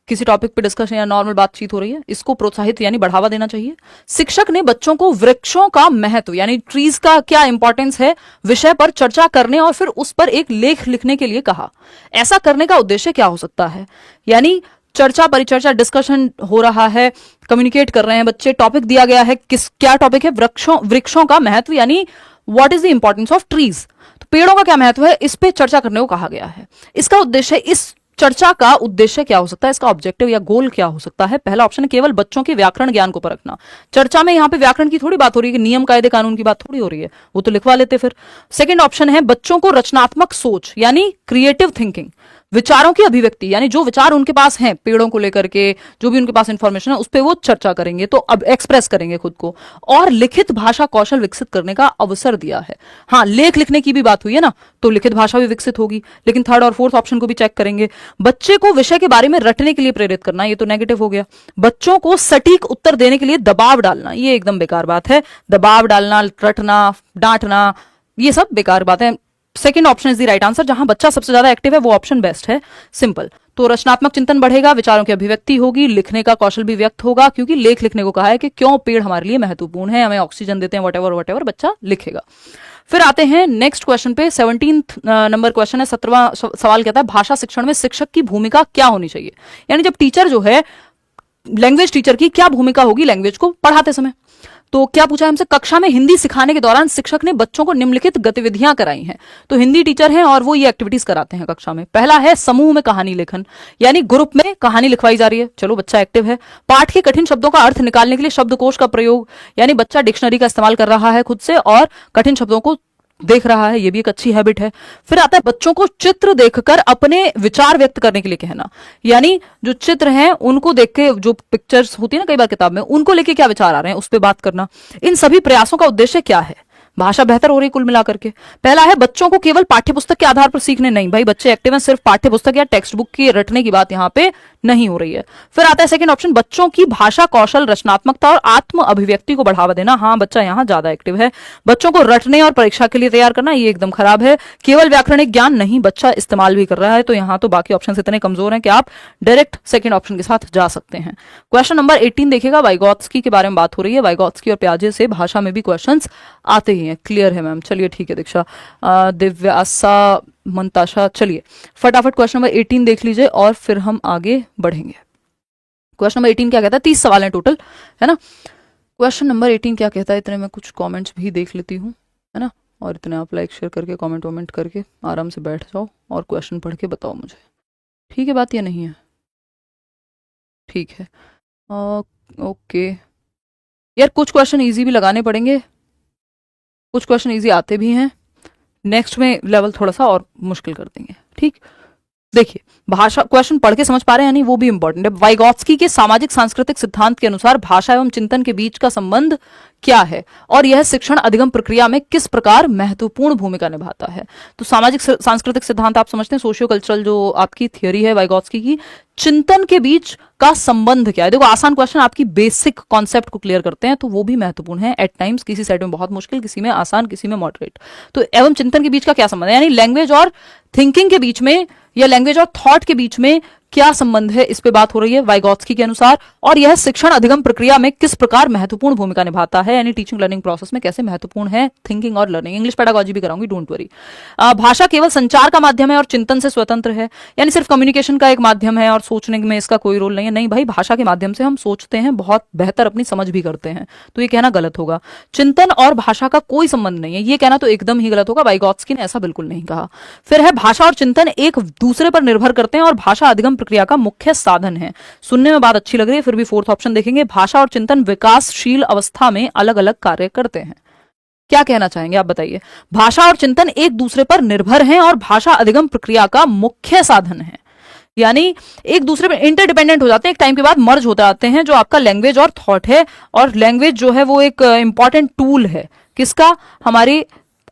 किसी टॉपिक पे डिस्कशन या नॉर्मल बातचीत हो रही है, इसको प्रोत्साहित यानी बढ़ावा देना चाहिए। शिक्षक ने बच्चों को वृक्षों का महत्व यानी ट्रीज का क्या इंपॉर्टेंस है विषय पर चर्चा करने और फिर उस पर एक लेख लिखने के लिए कहा। ऐसा करने का उद्देश्य क्या हो सकता है, यानी चर्चा परिचर्चा डिस्कशन हो रहा है, कम्युनिकेट कर रहे हैं बच्चे, टॉपिक दिया गया है, क्या टॉपिक है, वृक्षों का महत्व यानी what is the importance of trees, तो पेड़ों का क्या महत्व है, इस पे चर्चा करने को कहा गया है। इसका उद्देश्य इस चर्चा का उद्देश्य क्या हो सकता है, इसका ऑब्जेक्टिव या गोल क्या हो सकता है। पहला ऑप्शन है केवल बच्चों के व्याकरण ज्ञान को परखना। चर्चा में यहाँ पे व्याकरण की थोड़ी बात हो रही है कि नियम कायदे कानून की बात थोड़ी हो रही है, वो तो लिखवा लेते फिर। सेकंड ऑप्शन है बच्चों को रचनात्मक सोच यानी क्रिएटिव थिंकिंग, विचारों की अभिव्यक्ति यानी जो विचार उनके पास हैं पेड़ों को लेकर के, जो भी उनके पास इंफॉर्मेशन है उस पर वो चर्चा करेंगे, तो अब एक्सप्रेस करेंगे खुद को। और लिखित भाषा कौशल विकसित करने का अवसर दिया है। हाँ, लेख लिखने की भी बात हुई है ना, तो लिखित भाषा भी विकसित होगी। लेकिन थर्ड और फोर्थ ऑप्शन को भी चेक करेंगे। बच्चे को विषय के बारे में रटने के लिए प्रेरित करना, ये तो नेगेटिव हो गया। बच्चों को सटीक उत्तर देने के लिए दबाव डालना, ये एकदम बेकार बात है। दबाव डालना, रटना, डांटना, ये सब बेकार बात है। Second option is the right answer. जहां बच्चा सबसे ज्यादा एक्टिव है वो ऑप्शन बेस्ट है, सिंपल। तो रचनात्मक चिंतन बढ़ेगा, विचारों की अभिव्यक्ति होगी, लिखने का कौशल भी व्यक्त होगा, क्योंकि लेख लिखने को कहा है कि क्यों पेड़ हमारे लिए महत्वपूर्ण है, हमें ऑक्सीजन देते हैं, वट एवर बच्चा लिखेगा। फिर आते हैं नेक्स्ट क्वेश्चन पे। 17 नंबर क्वेश्चन है, 17वां सवाल कहता है भाषा शिक्षण में शिक्षक की भूमिका क्या होनी चाहिए। यानी जब टीचर जो है, लैंग्वेज टीचर की क्या भूमिका होगी लैंग्वेज को पढ़ाते समय। तो क्या पूछा है हमसे, कक्षा में हिंदी सिखाने के दौरान शिक्षक ने बच्चों को निम्नलिखित गतिविधियां कराई हैं। तो हिंदी टीचर हैं और वो ये एक्टिविटीज कराते हैं कक्षा में। पहला है समूह में कहानी लेखन, यानी ग्रुप में कहानी लिखवाई जा रही है, चलो बच्चा एक्टिव है। पाठ के कठिन शब्दों का अर्थ निकालने के लिए शब्दकोश का प्रयोग, यानी बच्चा डिक्शनरी का इस्तेमाल कर रहा है खुद से और कठिन शब्दों को देख रहा है, ये भी एक अच्छी हैबिट है। फिर आता है बच्चों को चित्र देखकर अपने विचार व्यक्त करने के लिए कहना, यानी जो चित्र हैं उनको देख के, जो पिक्चर्स होती है ना कई बार किताब में, उनको लेके क्या विचार आ रहे हैं उस पर बात करना। इन सभी प्रयासों का उद्देश्य क्या है, भाषा बेहतर हो रही कुल मिलाकर के। पहला है बच्चों को केवल पाठ्यपुस्तक के आधार पर सीखने नहीं, भाई बच्चे एक्टिव हैं, सिर्फ पाठ्यपुस्तक या टेक्स्ट बुक की रटने की बात यहाँ पे नहीं हो रही है। फिर आता है सेकंड ऑप्शन, बच्चों की भाषा कौशल, रचनात्मकता और आत्म अभिव्यक्ति को बढ़ावा देना। हाँ, बच्चा यहाँ ज्यादा एक्टिव है। बच्चों को रटने और परीक्षा के लिए तैयार करना, ये एकदम खराब है। केवल व्याकरणिक ज्ञान नहीं, बच्चा इस्तेमाल भी कर रहा है, तो यहाँ तो बाकी ऑप्शन इतने कमजोर हैं कि आप डायरेक्ट सेकंड ऑप्शन के साथ जा सकते हैं। क्वेश्चन नंबर 18 देखिएगा, वाइगॉत्स्की के बारे में बात हो रही है। वाइगॉत्स्की और प्याजे से भाषा में भी क्वेश्चन आते ही हैं, क्लियर है मैम। चलिए ठीक है दीक्षा, दिव्यासा, मंताशा, चलिए फटाफट क्वेश्चन नंबर 18 देख लीजिए और फिर हम आगे बढ़ेंगे। क्वेश्चन नंबर 18 क्या कहता है, 30 सवाल हैं टोटल, है ना। क्वेश्चन नंबर 18 क्या कहता है, इतने में कुछ कमेंट्स भी देख लेती हूँ, है ना। और इतने आप लाइक शेयर करके कमेंट करके आराम से बैठ जाओ और क्वेश्चन पढ़ के बताओ मुझे, ठीक है बात या नहीं है। ठीक है, ओके यार, कुछ क्वेश्चन इजी भी लगाने पड़ेंगे, कुछ क्वेश्चन इजी आते भी हैं, नेक्स्ट में लेवल थोड़ा सा और मुश्किल कर देंगे। ठीक, देखिए भाषा, क्वेश्चन पढ़ के समझ पा रहे हैं यानी वो भी इंपॉर्टेंट है। वाइगॉत्स्की के सामाजिक सांस्कृतिक सिद्धांत के अनुसार भाषा एवं चिंतन के बीच का संबंध क्या है और यह शिक्षण अधिगम प्रक्रिया में किस प्रकार महत्वपूर्ण भूमिका निभाता है। तो सामाजिक सांस्कृतिक सिद्धांत आप समझते हैं, सोशियो कल्चरल जो आपकी थियोरी है वाइगॉत्स्की की, चिंतन के बीच का संबंध क्या है। देखो आसान क्वेश्चन आपकी बेसिक कॉन्सेप्ट को क्लियर करते हैं, तो वो भी महत्वपूर्ण है एट टाइम्स, किसी सेट में बहुत मुश्किल, किसी में आसान, किसी में मॉडरेट। तो एवं चिंतन के बीच का क्या संबंध है, यानी लैंग्वेज और थिंकिंग के बीच में या लैंग्वेज और थॉट के बीच में क्या संबंध है, इस पे बात हो रही है वाइगॉत्स्की के अनुसार। और यह शिक्षण अधिगम प्रक्रिया में किस प्रकार महत्वपूर्ण भूमिका निभाता है, यानी टीचिंग लर्निंग प्रोसेस में कैसे महत्वपूर्ण है थिंकिंग और लर्निंग। इंग्लिश पेडागोजी भी कराऊंगी, डोंट वरी। भाषा केवल संचार का माध्यम है और चिंतन से स्वतंत्र है, यानी सिर्फ कम्युनिकेशन का एक माध्यम है और सोचने में इसका कोई रोल नहीं है। नहीं भाई, भाषा के माध्यम से हम सोचते हैं, बहुत बेहतर अपनी समझ भी करते हैं, तो ये कहना गलत होगा। चिंतन और भाषा का कोई संबंध नहीं है, ये कहना तो एकदम ही गलत होगा, वाइगॉत्स्की ने ऐसा बिल्कुल नहीं कहा। फिर है भाषा और चिंतन एक दूसरे पर निर्भर करते हैं और भाषा अधिगम प्रक्रिया का मुख्य साधन है। सुनने में बात अच्छी लग रही है, फिर भी फोर्थ ऑप्शन देखेंगे, भाषा और चिंतन विकासशील अवस्था में अलग अलग कार्य करते हैं। क्या कहना चाहेंगे आप बताइए। भाषा और चिंतन एक दूसरे पर निर्भर हैं और भाषा अधिगम प्रक्रिया का मुख्य साधन है, यानी एक दूसरे पर इंटरडिपेंडेंट हो जाते हैं, एक टाइम के बाद मर्ज होते आते हैं। जो आपका लैंग्वेज और थॉट है, और लैंग्वेज जो है वो एक इंपॉर्टेंट टूल है किसका, हमारी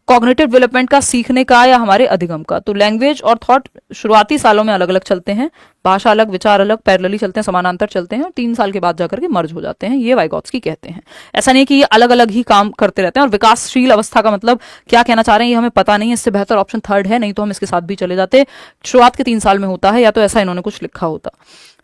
कॉग्निटिव डेवलपमेंट का, सीखने का या हमारे अधिगम का। तो लैंग्वेज और थॉट शुरुआती सालों में अलग अलग चलते हैं, भाषा अलग, विचार अलग, पैरेलली चलते हैं, समानांतर चलते हैं, और 3 साल के बाद जाकर के मर्ज हो जाते हैं, ये वाइगॉत्स्की कहते हैं। ऐसा नहीं कि ये अलग अलग ही काम करते रहते हैं। और विकासशील अवस्था का मतलब क्या कहना चाह रहे हैं ये हमें पता नहीं है, इससे बेहतर ऑप्शन थर्ड है, नहीं तो हम इसके साथ भी चले जाते। शुरुआत के 3 साल में होता है, या तो ऐसा इन्होंने कुछ लिखा होता,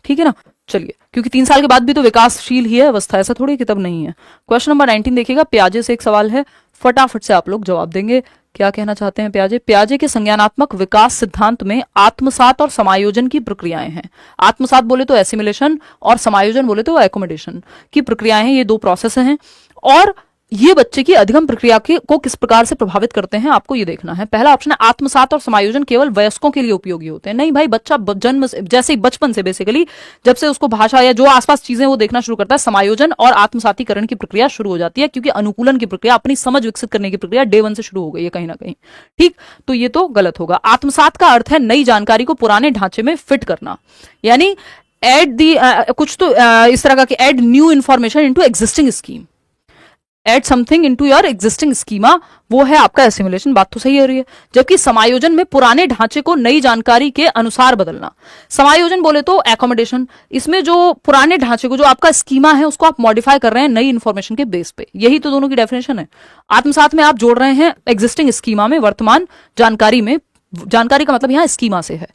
ठीक है ना। चलिए, क्योंकि 3 साल के बाद भी तो विकासशील ही है अवस्था, ऐसा थोड़ी कि तब नहीं है। क्वेश्चन नंबर 19 देखिएगा, प्याजे से एक सवाल है, फटाफट से आप लोग जवाब देंगे। क्या कहना चाहते हैं प्याजे। प्याजे के संज्ञानात्मक विकास सिद्धांत में आत्मसात और समायोजन की प्रक्रियाएं हैं। आत्मसात बोले तो एसिमिलेशन और समायोजन बोले तो एकोमोडेशन की प्रक्रियाएं हैं, ये 2 प्रोसेस हैं। और ये बच्चे की अधिगम प्रक्रिया को किस प्रकार से प्रभावित करते हैं, आपको ये देखना है। पहला ऑप्शन है आत्मसात और समायोजन केवल वयस्कों के लिए उपयोगी होते हैं। नहीं भाई, बच्चा जन्म जैसे ही बचपन से बेसिकली जब से उसको भाषा या जो आसपास चीजें वो देखना शुरू करता है, समायोजन और आत्मसातीकरण की प्रक्रिया शुरू हो जाती है, क्योंकि अनुकूलन की प्रक्रिया, अपनी समझ विकसित करने की प्रक्रिया डे 1 से शुरू हो गई है कहीं ना कहीं। ठीक, तो ये तो गलत होगा। आत्मसात का अर्थ है नई जानकारी को पुराने ढांचे में फिट करना, यानी एड दी कुछ तो इस तरह का कि add new information into existing scheme, add something into your existing schema, वो है आपका एसिमुलेशन। बात तो सही हो रही है। जबकि समायोजन में पुराने ढांचे को नई जानकारी के अनुसार बदलना। समायोजन बोले तो एकोमोडेशन, इसमें जो पुराने ढांचे को, जो आपका स्कीमा है, उसको आप मॉडिफाई कर रहे हैं नई इंफॉर्मेशन के बेस पे। यही तो दोनों की डेफिनेशन है। आत्मसात में आप जोड़ रहे हैं एग्जिस्टिंग स्कीमा में, वर्तमान जानकारी में, जानकारी का मतलब यहां स्कीमा से है,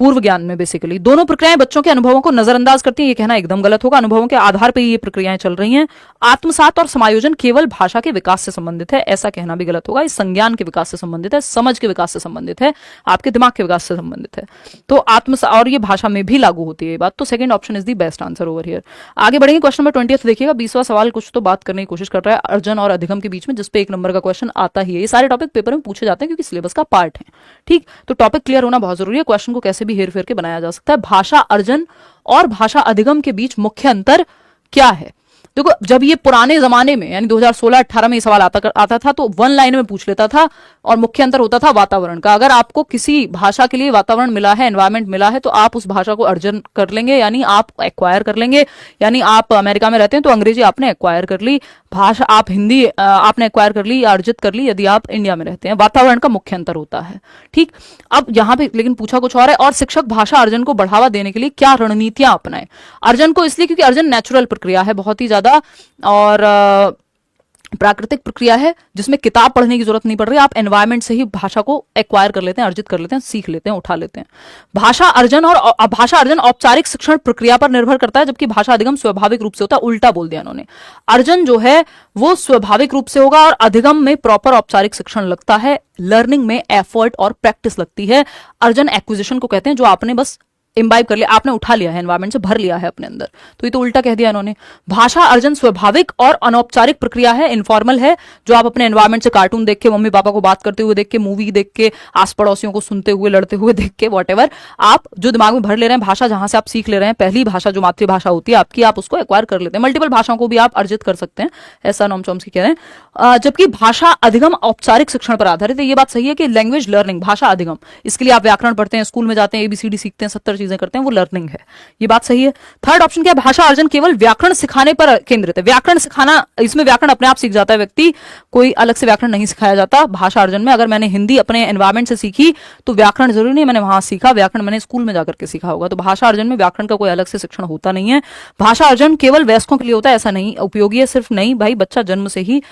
पूर्व ज्ञान में बेसिकली। दोनों प्रक्रियाएं बच्चों के अनुभवों को नजरअंदाज करती हैं, ये कहना एकदम गलत होगा। अनुभवों के आधार पर ये प्रक्रियाएं चल रही हैं। आत्मसात और समायोजन केवल भाषा के विकास से संबंधित है, ऐसा कहना भी गलत होगा। इस संज्ञान के विकास से संबंधित है, समझ के विकास से संबंधित है, आपके दिमाग के विकास से संबंधित है। तो आत्मसात, और ये भाषा में भी लागू होती है ये बात। तो second option is the best answer over here. आगे बढ़ेंगे, क्वेश्चन नंबर 20 देखिएगा। 20वां सवाल कुछ तो बात करने की कोशिश कर रहा है अर्जन और अधिगम के बीच में, जिसपे 1 नंबर का क्वेश्चन आता ही है। ये सारे टॉपिक पेपर में पूछे जाते हैं क्योंकि सिलेबस का पार्ट है। ठीक, तो टॉपिक क्लियर होना बहुत जरूरी है। क्वेश्चन को कैसे भी हेर फेर के बनाया जा सकता है। भाषा अर्जन और भाषा अधिगम के बीच मुख्य अंतर क्या है? देखो, जब ये पुराने जमाने में यानी 2016-18 में ये सवाल आता था तो 1 लाइन में पूछ लेता था, और मुख्य अंतर होता था वातावरण का। अगर आपको किसी भाषा के लिए वातावरण मिला है, एनवायरमेंट मिला है, तो आप उस भाषा को अर्जन कर लेंगे, यानी आप एक्वायर कर लेंगे। यानी आप अमेरिका में रहते हैं तो अंग्रेजी आपने एक्वायर कर ली, भाषा आप हिंदी आपने एक्वायर कर ली या अर्जित कर ली यदि आप इंडिया में रहते हैं। वातावरण का मुख्य अंतर होता है। ठीक, अब यहां पे लेकिन पूछा कुछ और है। और शिक्षक भाषा अर्जन को बढ़ावा देने के लिए क्या रणनीतियां अपनाएं? अर्जन को इसलिए क्योंकि अर्जन नेचुरल प्रक्रिया है बहुत ही ज्यादा, और प्राकृतिक प्रक्रिया है जिसमें किताब पढ़ने की जरूरत नहीं पड़ रही। आप एनवायरमेंट से ही भाषा को एक्वायर कर लेते हैं, अर्जित कर लेते हैं, सीख लेते हैं, उठा लेते हैं। भाषा अर्जन औपचारिक शिक्षण प्रक्रिया पर निर्भर करता है, जबकि भाषा अधिगम स्वाभाविक रूप से होता है। उल्टा बोल दिया इन्होंने। अर्जन जो है वो स्वाभाविक रूप से होगा और अधिगम में प्रॉपर औपचारिक शिक्षण लगता है, लर्निंग में एफर्ट और प्रैक्टिस लगती है। अर्जन एक्विजिशन को कहते हैं, जो आपने बस इम्बाइब कर लिया, आपने उठा लिया है, एनवायरमेंट से भर लिया है अपने अंदर। तो ये तो उल्टा कह दिया इन्होंने। भाषा अर्जन स्वाभाविक और अनौपचारिक प्रक्रिया है, इनफॉर्मल है, जो आप अपने एनवायरमेंट से कार्टून देख के, मम्मी पापा को बात करते हुए देख के, मूवी देख के, आस पड़ोसियों को सुनते हुए, लड़ते हुए देख के, वॉटेवर, आप जो दिमाग में भर ले रहे हैं, भाषा जहां से आप सीख ले रहे हैं, पहली भाषा जो मातृभाषा होती है आपकी, आप उसको एक्वायर कर लेते हैं। मल्टीपल भाषाओं को भी आप अर्जित कर सकते हैं, ऐसा नोम चॉम्स्की कह रहे हैं। जबकि भाषा अधिगम औपचारिक शिक्षण पर आधारित है। ये बात सही है कि लैंग्वेज लर्निंग, भाषा अधिगम, इसके लिए आप व्याकरण पढ़ते हैं, स्कूल में जाते हैं, ABCD सीखते हैं, 70 चीजें करते हैं, वो लर्निंग है। ये बात सही है। थर्ड ऑप्शन क्या है? भाषा अर्जन केवल व्याकरण सिखाने पर केंद्रित है। व्याकरण सिखाना, इसमें व्याकरण अपने आप सीख जाता है व्यक्ति, कोई अलग से व्याकरण नहीं सिखाया जाता भाषा अर्जन में। अगर मैंने हिंदी अपने एनवायरमेंट से सीखी तो व्याकरण जरूरी नहीं मैंने वहां सीखा, व्याकरण मैंने स्कूल में जाकर के सीखा होगा। तो भाषा अर्जन में व्याकरण का कोई अलग से शिक्षण होता नहीं है। भाषा अर्जन केवल वयस्कों के लिए होता है, ऐसा नहीं। उपयोगी है सिर्फ नहीं भाई, बच्चा जन्म से ही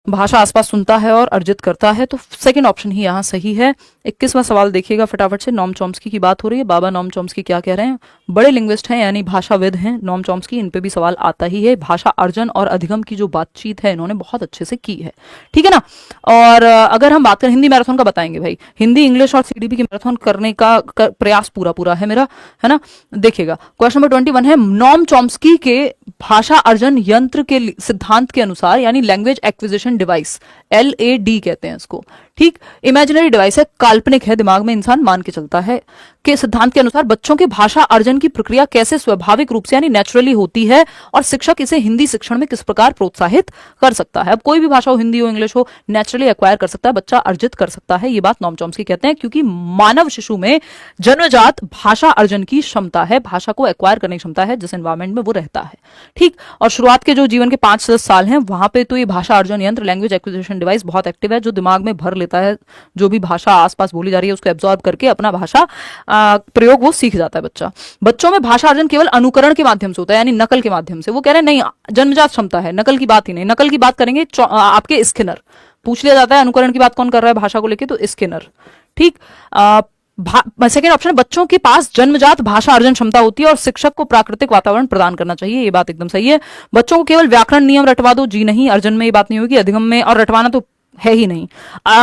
भाषा आसपास सुनता है और अर्जित करता है। तो सेकंड ऑप्शन ही यहां सही है। 21वां सवाल देखिएगा फटाफट से। नोम चॉम्स्की की बात हो रही है। बाबा नोम चॉम्स्की क्या कह रहे हैं? बड़े लिंग्विस्ट हैं यानी भाषाविद हैं नोम चॉम्स्की, इन पे भी सवाल आता ही है। भाषा अर्जन और अधिगम की जो बातचीत है इन्होंने बहुत अच्छे से की है, ठीक है ना। और अगर हम बात करें हिंदी मैराथन का, बताएंगे भाई, हिंदी इंग्लिश और CDP की मैराथन करने का प्रयास पूरा है मेरा, है ना। देखिएगा क्वेश्चन नंबर 21 है, नोम चॉम्स्की के भाषा अर्जन यंत्र के सिद्धांत के अनुसार, यानी लैंग्वेज एक्विजिशन डिवाइस, LAD कहते हैं इसको, ठीक। इमेजिनरी डिवाइस है, काल्पनिक है, दिमाग में इंसान मान के चलता है, के सिद्धांत के अनुसार बच्चों के भाषा अर्जन की प्रक्रिया कैसे स्वाभाविक रूप से यानी नेचुरली होती है और शिक्षक इसे हिंदी शिक्षण में किस प्रकार प्रोत्साहित कर सकता है। अब कोई भी भाषा हो, हिंदी हो, इंग्लिश हो, नेचुरली एक्वायर कर सकता है, बच्चा अर्जित कर सकता है। ये बात नोम चॉम्स्की कहते हैं, क्योंकि मानव शिशु में जन्मजात भाषा अर्जन की क्षमता है, भाषा को एक्वायर करने की क्षमता है जिस एनवायरमेंट में वो रहता है, ठीक। और शुरुआत के जो जीवन के 5 से 10 साल हैं वहां पे तो ये भाषा अर्जन यंत्र, लैंग्वेज एक्विजिशन डिवाइस बहुत एक्टिव है, जो दिमाग में भर लेता है जो भी भाषा आसपास बोली जा रही है उसको एब्जॉर्ब करके अपना भाषा प्रयोग वो सीख जाता है बच्चा। बच्चों में भाषा अर्जन केवल अनुकरण के माध्यम से होता है, यानी नकल के माध्यम से। वो कह रहे हैं नहीं, जन्मजात क्षमता है, नकल की बात ही नहीं। नकल की बात करेंगे आपके स्किनर, पूछ लिया जाता है अनुकरण की बात कौन कर रहा है भाषा को लेके, तो स्किनर, ठीक। सेकेंड ऑप्शन है, बच्चों के पास जन्मजात भाषा अर्जन क्षमता होती है और शिक्षक को प्राकृतिक वातावरण प्रदान करना चाहिए। ये बात एकदम सही है। बच्चों को केवल व्याकरण नियम रटवा दो, जी नहीं, अर्जन में ये बात नहीं होगी। अधिगम में और रटवाना तो है ही नहीं।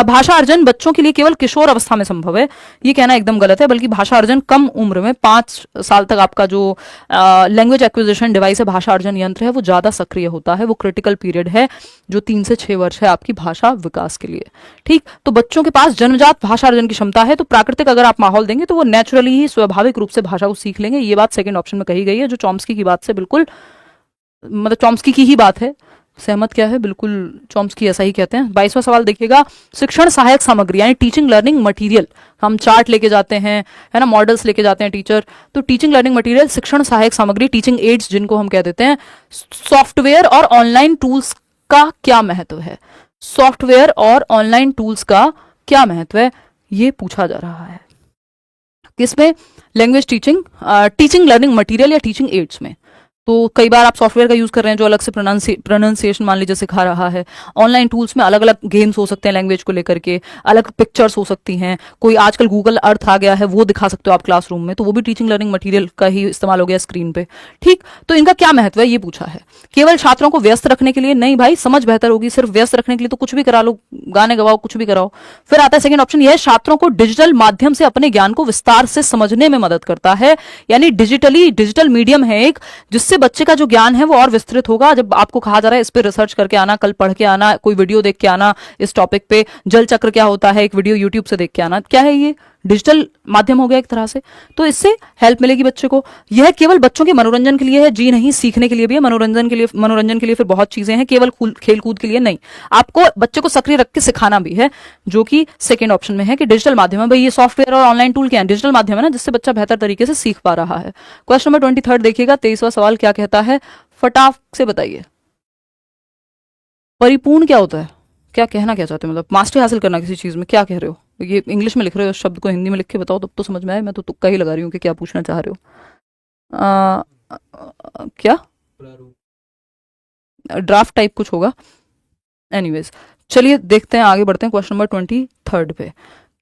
भाषा अर्जन बच्चों के लिए केवल किशोर अवस्था में संभव है, ये कहना एकदम गलत है, बल्कि भाषा अर्जन कम उम्र में 5 साल तक आपका जो लैंग्वेज एक्विजिशन डिवाइस है, भाषा अर्जन यंत्र है, वो ज्यादा सक्रिय होता है। वो क्रिटिकल पीरियड है जो 3 से 6 वर्ष है आपकी भाषा विकास के लिए। ठीक, तो बच्चों के पास जन्मजात भाषा अर्जन की क्षमता है, तो प्राकृतिक अगर आप माहौल देंगे तो वो नेचुरली ही स्वाभाविक रूप से भाषा को सीख लेंगे। ये बात सेकंड ऑप्शन में कही गई है, जो चॉम्स्की की बात से बिल्कुल, मतलब चॉम्स्की की ही बात है। सहमत क्या है, बिल्कुल चॉम्स्की ऐसा ही कहते हैं। 22वां सवाल देखिएगा, शिक्षण सहायक सामग्री यानी टीचिंग लर्निंग मटेरियल, हम चार्ट लेके जाते हैं, है ना, मॉडल्स लेके जाते हैं टीचर, तो टीचिंग लर्निंग मटेरियल, शिक्षण सहायक सामग्री, टीचिंग एड्स जिनको हम कह देते हैं, सॉफ्टवेयर और ऑनलाइन टूल्स का क्या महत्व है? सॉफ्टवेयर और ऑनलाइन टूल्स का क्या महत्व है, ये पूछा जा रहा है। किसमें? Language teaching, teaching learning material या टीचिंग एड्स में। तो कई बार आप सॉफ्टवेयर का यूज कर रहे हैं जो अलग से प्रोनाउंसिएशन मान लीजिए सिखा रहा है। ऑनलाइन टूल्स में अलग अलग गेम्स हो सकते हैं लैंग्वेज को लेकर के, अलग पिक्चर्स हो सकती हैं, कोई आजकल गूगल अर्थ आ गया है वो दिखा सकते हो आप क्लासरूम में, तो वो भी टीचिंग लर्निंग मटेरियल का ही इस्तेमाल हो गया स्क्रीन पे। ठीक, तो इनका क्या महत्व है ये पूछा है। केवल छात्रों को व्यस्त रखने के लिए नहीं भाई, समझ बेहतर होगी। सिर्फ व्यस्त रखने के लिए तो कुछ भी करा लो, गाने गवाओ, कुछ भी कराओ। फिर आता है सेकंड ऑप्शन, यह छात्रों को डिजिटल माध्यम से अपने ज्ञान को विस्तार से समझने में मदद करता है, यानी डिजिटल मीडियम है एक, जिससे बच्चे का जो ज्ञान है वो और विस्तृत होगा। जब आपको कहा जा रहा है इस पे रिसर्च करके आना, कल पढ़ के आना, कोई वीडियो देख के आना इस टॉपिक पे, जल चक्र क्या होता है एक वीडियो यूट्यूब से देख के आना, क्या है ये? डिजिटल माध्यम हो गया एक तरह से, तो इससे हेल्प मिलेगी बच्चे को। यह केवल बच्चों के मनोरंजन के लिए है जी नहीं, सीखने के लिए भी है। मनोरंजन के लिए फिर बहुत चीजें हैं, केवल खेल कूद के लिए नहीं, आपको बच्चे को सक्रिय रख के सिखाना भी है, जो कि सेकंड ऑप्शन में है कि डिजिटल माध्यम है। भाई ये सॉफ्टवेयर और ऑनलाइन टूल क्या है? डिजिटल माध्यम है ना, जिससे बच्चा बेहतर तरीके से सीख पा रहा है। क्वेश्चन नंबर 23 देखिएगा, 23वां सवाल क्या कहता है, फटाफट से बताइए। परिपूर्ण क्या होता है? क्या कहना क्या चाहते हो, मतलब मास्टरी हासिल करना किसी चीज में, क्या कह रहे हो? ये इंग्लिश में लिख रहे हो, शब्द को हिंदी में लिख के बताओ तब तो समझ में आए। मैं तो तुक्का ही लगा रही हूँ कि क्या पूछना चाह रहे हो। क्या ड्राफ्ट टाइप कुछ होगा। एनीवेज चलिए देखते हैं, आगे बढ़ते हैं क्वेश्चन नंबर 23 पे।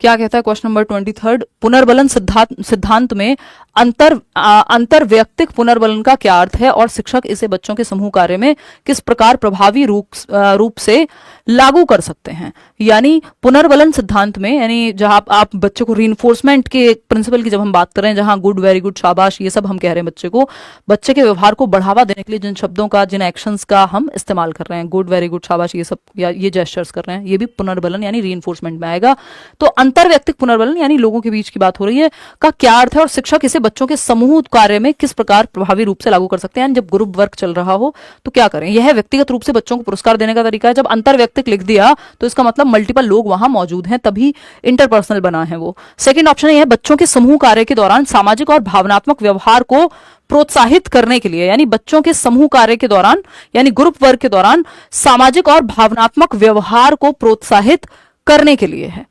क्या कहता है क्वेश्चन नंबर 23, पुनर्बलन सिद्धांत में अंतर्वैयक्तिक पुनर्बलन का क्या अर्थ है और शिक्षक इसे बच्चों के समूह कार्य में किस प्रकार प्रभावी रूप से लागू कर सकते हैं? यानी पुनर्बलन सिद्धांत में, यानी जहां आप बच्चे को रीइंफोर्समेंट के प्रिंसिपल की जब हम बात कर रहे हैं, जहां गुड, वेरी गुड, शाबाश, ये सब हम कह रहे हैं बच्चे को, बच्चे के व्यवहार को बढ़ावा देने के लिए जिन शब्दों का, जिन एक्शंस का हम इस्तेमाल कर रहे हैं, गुड, वेरी गुड, शाबाश, ये सब, या ये जेस्चर्स कर रहे हैं, ये भी पुनर्बलन यानी रीइंफोर्समेंट में आएगा। तो अंतर्वैयक्तिक पुनर्बलन यानी लोगों के बीच की बात हो रही है, का क्या अर्थ है और शिक्षक इसे बच्चों के समूह कार्य में किस प्रकार प्रभावी रूप से लागू कर सकते हैं? जब ग्रुप वर्क चल रहा हो तो क्या करें? यह व्यक्तिगत रूप से बच्चों को पुरस्कार देने का तरीका है। जब अंतर्वैयक्तिक लिख दिया तो इसका मतलब मल्टीपल लोग वहां मौजूद हैं, तभी इंटरपर्सनल बना है वो। सेकंड ऑप्शन है बच्चों के समूह कार्य के दौरान सामाजिक और भावनात्मक व्यवहार को प्रोत्साहित करने के लिए, यानी बच्चों के समूह कार्य के दौरान, यानी ग्रुप वर्क के दौरान सामाजिक और भावनात्मक व्यवहार को प्रोत्साहित करने के लिए है।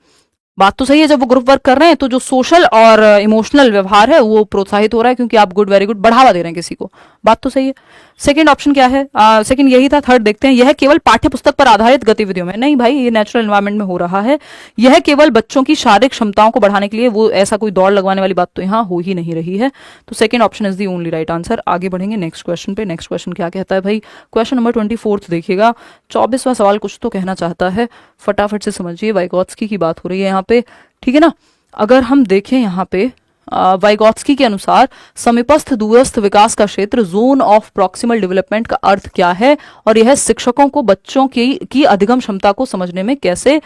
बात तो सही है, जब वो ग्रुप वर्क कर रहे हैं तो जो सोशल और इमोशनल व्यवहार है वो प्रोत्साहित हो रहा है, क्योंकि आप गुड, वेरी गुड बढ़ावा दे रहे हैं किसी को। बात तो सही है। सेकंड ऑप्शन क्या है? सेकंड यही था। थर्ड देखते हैं, यह केवल पाठ्य पुस्तक पर आधारित गतिविधियों में नहीं भाई, ये नेचुरल एनवायरनमेंट में हो रहा है। यह केवल बच्चों की शारीरिक क्षमताओं को बढ़ाने के लिए, वो ऐसा कोई दौड़ लगवाने वाली बात तो यहाँ हो ही नहीं रही है। तो second option is the only right answer. आगे बढ़ेंगे नेक्स्ट क्वेश्चन पे। नेक्स्ट क्वेश्चन क्या कहता है भाई? क्वेश्चन नंबर 24 देखिएगा, 24वां सवाल कुछ तो कहना चाहता है, फटाफट से समझिए। वाइगॉत्स्की की बात हो रही है यहाँ पे, ठीक है ना। अगर हम देखें यहाँ पे वाइगॉत्स्की के अनुसार समीपस्थ दूरस्थ विकास का क्षेत्र, जोन ऑफ प्रॉक्सिमल डेवलपमेंट का अर्थ क्या है और यह शिक्षकों को बच्चों की अधिगम क्षमता को समझने में कैसे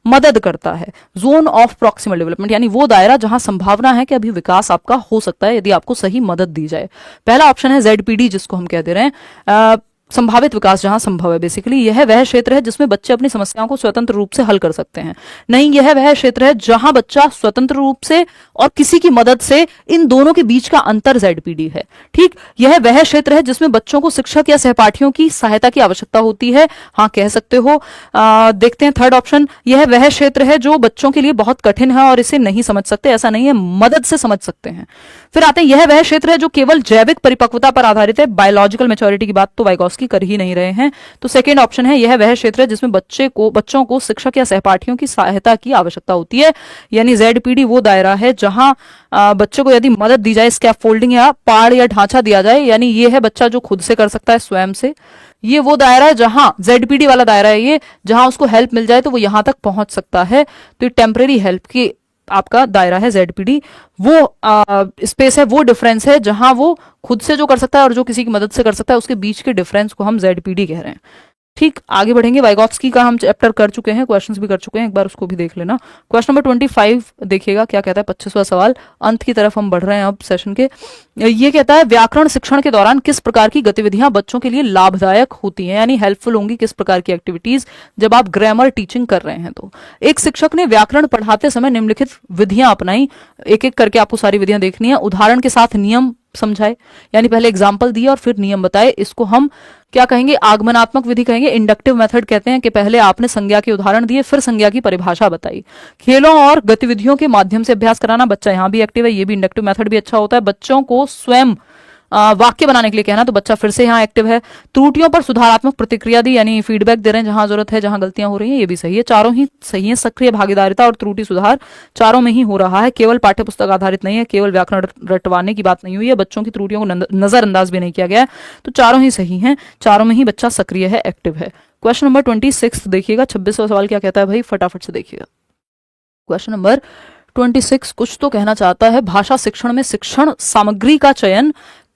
मदद करता है? जोन ऑफ प्रॉक्सिमल डेवलपमेंट यानी वो दायरा जहां संभावना है कि अभी विकास आपका हो सकता है यदि आपको सही मदद दी जाए। पहला ऑप्शन है ZPD, जिसको हम कह दे रहे हैं संभावित विकास जहां संभव है। बेसिकली यह वह क्षेत्र है जिसमें बच्चे अपनी समस्याओं को स्वतंत्र रूप से हल कर सकते हैं। नहीं, यह वह क्षेत्र है जहां बच्चा स्वतंत्र रूप से और किसी की मदद से, इन दोनों के बीच का अंतर ZPD है। ठीक, यह वह क्षेत्र है जिसमें बच्चों को शिक्षक या सहपाठियों की सहायता की आवश्यकता होती है। हाँ, कह सकते हो। देखते हैं थर्ड ऑप्शन, यह वह क्षेत्र है जो बच्चों के लिए बहुत कठिन है और इसे नहीं समझ सकते, ऐसा नहीं है, मदद से समझ सकते हैं। फिर आते हैं, यह वह क्षेत्र है जो केवल जैविक परिपक्वता पर आधारित है। बायोलॉजिकल मैच्योरिटी की बात तो वाइगॉत्स्की वैगॉट्स की कर ही नहीं रहे हैं। तो सेकेंड ऑप्शन है, यह वह क्षेत्र है जिसमें बच्चों को शिक्षक या सहपाठियों की सहायता की आवश्यकता होती है। यानी ZPD वो दायरा है जहां बच्चे को यदि मदद दी जाए, स्कैफोल्डिंग या पाड़ या ढांचा दिया जाए, यानी ये है बच्चा जो खुद से कर सकता है स्वयं से, ये वो दायरा है जहां ZPD वाला दायरा है ये, जहां उसको हेल्प मिल जाए तो वो यहां तक पहुंच सकता है। तो ये टेम्परेरी हेल्प की आपका दायरा है ZPD। वो स्पेस है, वो डिफरेंस है जहां वो खुद से जो कर सकता है और जो किसी की मदद से कर सकता है, उसके बीच के डिफरेंस को हम ZPD कह रहे हैं। ठीक, आगे बढ़ेंगे। वाइगॉत्स्की का हम चैप्टर कर चुके हैं, क्वेश्चंस भी कर चुके हैं, एक बार उसको भी देख लेना। क्वेश्चन नंबर 25 देखिएगा क्या कहता है, 25वां सवाल। अंत की तरफ हम बढ़ रहे हैं अब सेशन के। ये कहता है व्याकरण शिक्षण के दौरान किस प्रकार की गतिविधियां बच्चों के लिए लाभदायक होती हैं, यानी हेल्पफुल होंगी किस प्रकार की एक्टिविटीज जब आप ग्रामर टीचिंग कर रहे हैं। तो एक शिक्षक ने व्याकरण पढ़ाते समय निम्नलिखित विधियां अपनाई, एक एक करके आपको सारी विधियां देखनी है। उदाहरण के साथ नियम समझाए, यानी पहले एग्जाम्पल दिए और फिर नियम बताए। इसको हम क्या कहेंगे, आगमनात्मक विधि कहेंगे, इंडक्टिव मेथड कहते हैं कि पहले आपने संज्ञा के उदाहरण दिए फिर संज्ञा की परिभाषा बताई। खेलों और गतिविधियों के माध्यम से अभ्यास कराना, बच्चा यहां भी एक्टिव है, ये भी इंडक्टिव मेथड भी अच्छा होता है। बच्चों को स्वयं वाक्य बनाने के लिए कहना, तो बच्चा फिर से यहाँ एक्टिव है। त्रुटियों पर सुधारात्मक प्रतिक्रिया दी, यानी फीडबैक दे रहे हैं जहां जरूरत है, जहां गलतियां हो रही हैं, ये भी सही है। चारों ही सही है। सक्रिय भागीदारिता और त्रुटि सुधार चारों में ही हो रहा है, केवल पाठ्यपुस्तक आधारित नहीं है, केवल व्याकरण रटवाने की बात नहीं हुई है, बच्चों की त्रुटियों को नजरअंदाज भी नहीं किया गया है। तो चारों ही सही है, चारों में ही बच्चा सक्रिय है, एक्टिव है। क्वेश्चन नंबर 26 देखिएगा, 26वां सवाल क्या कहता है भाई, फटाफट से देखिएगा। क्वेश्चन नंबर 26 कुछ तो कहना चाहता है, भाषा शिक्षण में शिक्षण सामग्री का चयन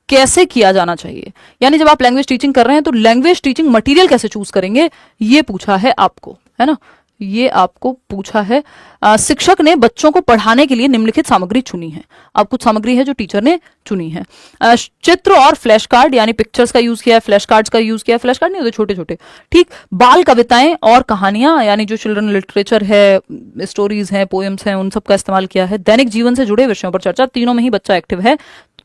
कैसे किया जाना चाहिए, यानी जब आप लैंग्वेज टीचिंग कर रहे हैं तो लैंग्वेज टीचिंग मटेरियल कैसे चूज करेंगे, ये पूछा है आपको, है ना, ये आपको पूछा है। शिक्षक ने बच्चों को पढ़ाने के लिए निम्नलिखित सामग्री चुनी है। अब कुछ सामग्री है जो टीचर ने चुनी है। चित्र और फ्लैश कार्ड, यानी पिक्चर्स का यूज किया है, फ्लैश कार्ड्स का यूज किया है, फ्लैश कार्ड नहीं होते छोटे छोटे, ठीक। बाल कविताएं और कहानियां, यानी जो चिल्ड्रन लिटरेचर है, स्टोरीज हैं, पोएम्स हैं, उन सब का इस्तेमाल किया है। दैनिक जीवन से जुड़े विषयों पर चर्चा, तीनों में ही बच्चा एक्टिव है,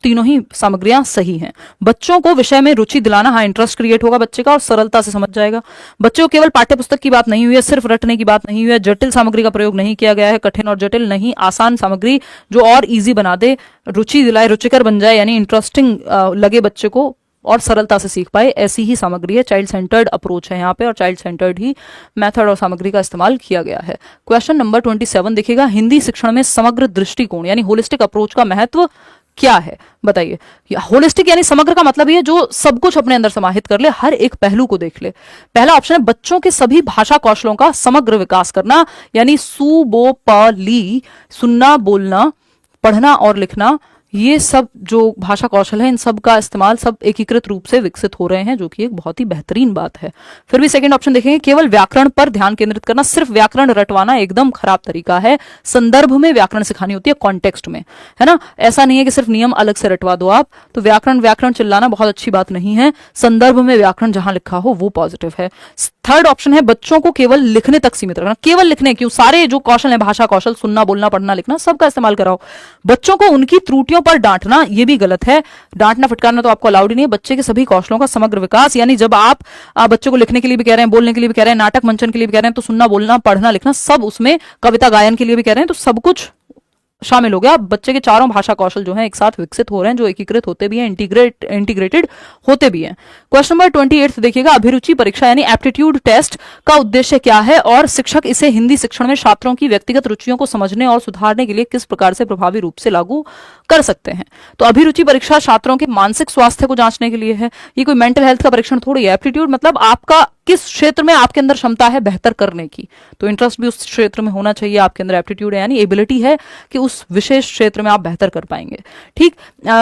तीनों ही सामग्रियां सही हैं। बच्चों को विषय में रुचि दिलाना, हाँ इंटरेस्ट क्रिएट होगा बच्चे का और सरलता से समझ जाएगा। बच्चों को केवल पाठ्यपुस्तक की बात नहीं हुई है, सिर्फ रटने की बात नहीं हुई है, जटिल सामग्री का प्रयोग नहीं किया गया है, कठिन और जटिल नहीं, आसान सामग्री जो और इजी बना दे, रुचि दिलाए, रुचिकर बन जाए, यानी इंटरेस्टिंग लगे बच्चे को और सरलता से सीख पाए, ऐसी ही सामग्री है। चाइल्ड सेंटर्ड अप्रोच है यहाँ पे और चाइल्ड सेंटर्ड ही मेथड और सामग्री का इस्तेमाल किया गया है। क्वेश्चन नंबर 27 देखिएगा, हिंदी शिक्षण में समग्र दृष्टिकोण यानी होलिस्टिक अप्रोच का महत्व क्या है, बताइए। होलिस्टिक यानी समग्र का मतलब ये जो सब कुछ अपने अंदर समाहित कर ले, हर एक पहलू को देख ले। पहला ऑप्शन है बच्चों के सभी भाषा कौशलों का समग्र विकास करना, यानी सु बो प ली, सुनना, बोलना, पढ़ना और लिखना, ये सब जो भाषा कौशल है इन सब का इस्तेमाल सब एकीकृत रूप से विकसित हो रहे हैं, जो कि एक बहुत ही बेहतरीन बात है। फिर भी सेकंड ऑप्शन देखेंगे, केवल व्याकरण पर ध्यान केंद्रित करना, सिर्फ व्याकरण रटवाना एकदम खराब तरीका है। संदर्भ में व्याकरण सिखानी होती है, कॉन्टेक्स्ट में, है ना। ऐसा नहीं है कि सिर्फ नियम अलग से रटवा दो आप, तो व्याकरण व्याकरण चिल्लाना बहुत अच्छी बात नहीं है। संदर्भ में व्याकरण जहां लिखा हो वो पॉजिटिव है। थर्ड ऑप्शन है बच्चों को केवल लिखने तक सीमित रखना, केवल लिखने, क्यों, सारे जो कौशल है, भाषा कौशल, सुनना, बोलना, पढ़ना, लिखना, सबका इस्तेमाल कराओ। बच्चों को उनकी त्रुटियों पर डांटना, ये भी गलत है। डांटना फटकारना तो आपको अलाउड ही नहीं है। बच्चे के सभी कौशलों का समग्र विकास, यानी जब आप बच्चों को लिखने के लिए भी कह रहे हैं, बोलने के लिए भी कह रहे हैं, नाटक मंचन के लिए भी कह रहे हैं, तो सुनना, बोलना, पढ़ना, लिखना सब उसमें, कविता गायन के लिए भी कह रहे हैं, तो सब कुछ शामिल हो गया। बच्चे के चारों भाषा कौशल जो हैं एक साथ विकसित हो रहे हैं, जो एकीकृत होते भी हैं, इंटीग्रेटेड होते भी हैं। क्वेश्चन नंबर 28 देखिएगा, अभिरुचि परीक्षा यानी एप्टीट्यूड टेस्ट का उद्देश्य क्या है और शिक्षक इसे हिंदी शिक्षण में छात्रों की व्यक्तिगत रुचियों को समझने और सुधारने के लिए किस प्रकार से प्रभावी रूप से लागू कर सकते हैं। तो अभिरुचि परीक्षा छात्रों के मानसिक स्वास्थ्य को जांचने के लिए है, ये कोई मेंटल हेल्थ का परीक्षण थोड़ी है। एप्टीट्यूड मतलब आपका किस क्षेत्र में आपके अंदर क्षमता है बेहतर करने की, तो इंटरेस्ट भी उस क्षेत्र में होना चाहिए आपके अंदर। एप्टीट्यूड है यानी एबिलिटी है कि उस विशेष क्षेत्र में आप बेहतर कर पाएंगे, ठीक।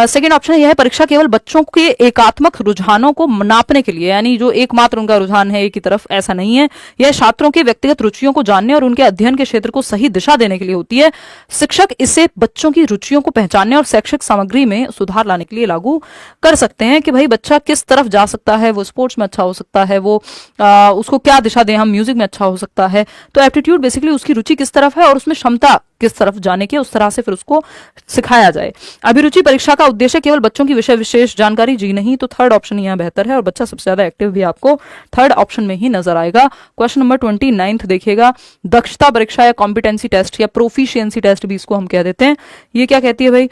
सेकंड ऑप्शन यह है परीक्षा केवल बच्चों के एकात्मक रुझानों को नापने के लिए, यानी जो एकमात्र उनका रुझान है एक की तरफ, ऐसा नहीं है। यह छात्रों के व्यक्तिगत रुचियों को जानने और उनके अध्ययन के क्षेत्र को सही दिशा देने के लिए होती है। शिक्षक इसे बच्चों की रुचियों को पहचानने और शैक्षिक सामग्री में सुधार लाने के लिए लागू कर सकते हैं कि भाई बच्चा किस तरफ जा सकता है, वो स्पोर्ट्स में अच्छा हो सकता है, वो उसको क्या दिशा दें हम, म्यूजिक में अच्छा हो सकता है। तो एप्टीट्यूड बेसिकली उसकी रुचि किस तरफ है और उसमें क्षमता किस तरफ जाने की, उस तरह से फिर उसको सिखाया जाए। अभिरुचि परीक्षा का उद्देश्य केवल बच्चों की विषय विशेष जानकारी, जी नहीं, तो थर्ड ऑप्शन यहाँ बेहतर है और बच्चा सबसे ज्यादा एक्टिव भी आपको थर्ड ऑप्शन में ही नजर आएगा। क्वेश्चन नंबर 29 देखिएगा, दक्षता परीक्षा या कॉम्पिटेंसी टेस्ट या प्रोफिशिएंसी टेस्ट भी इसको हम कह देते हैं। ये क्या कहती है भाई,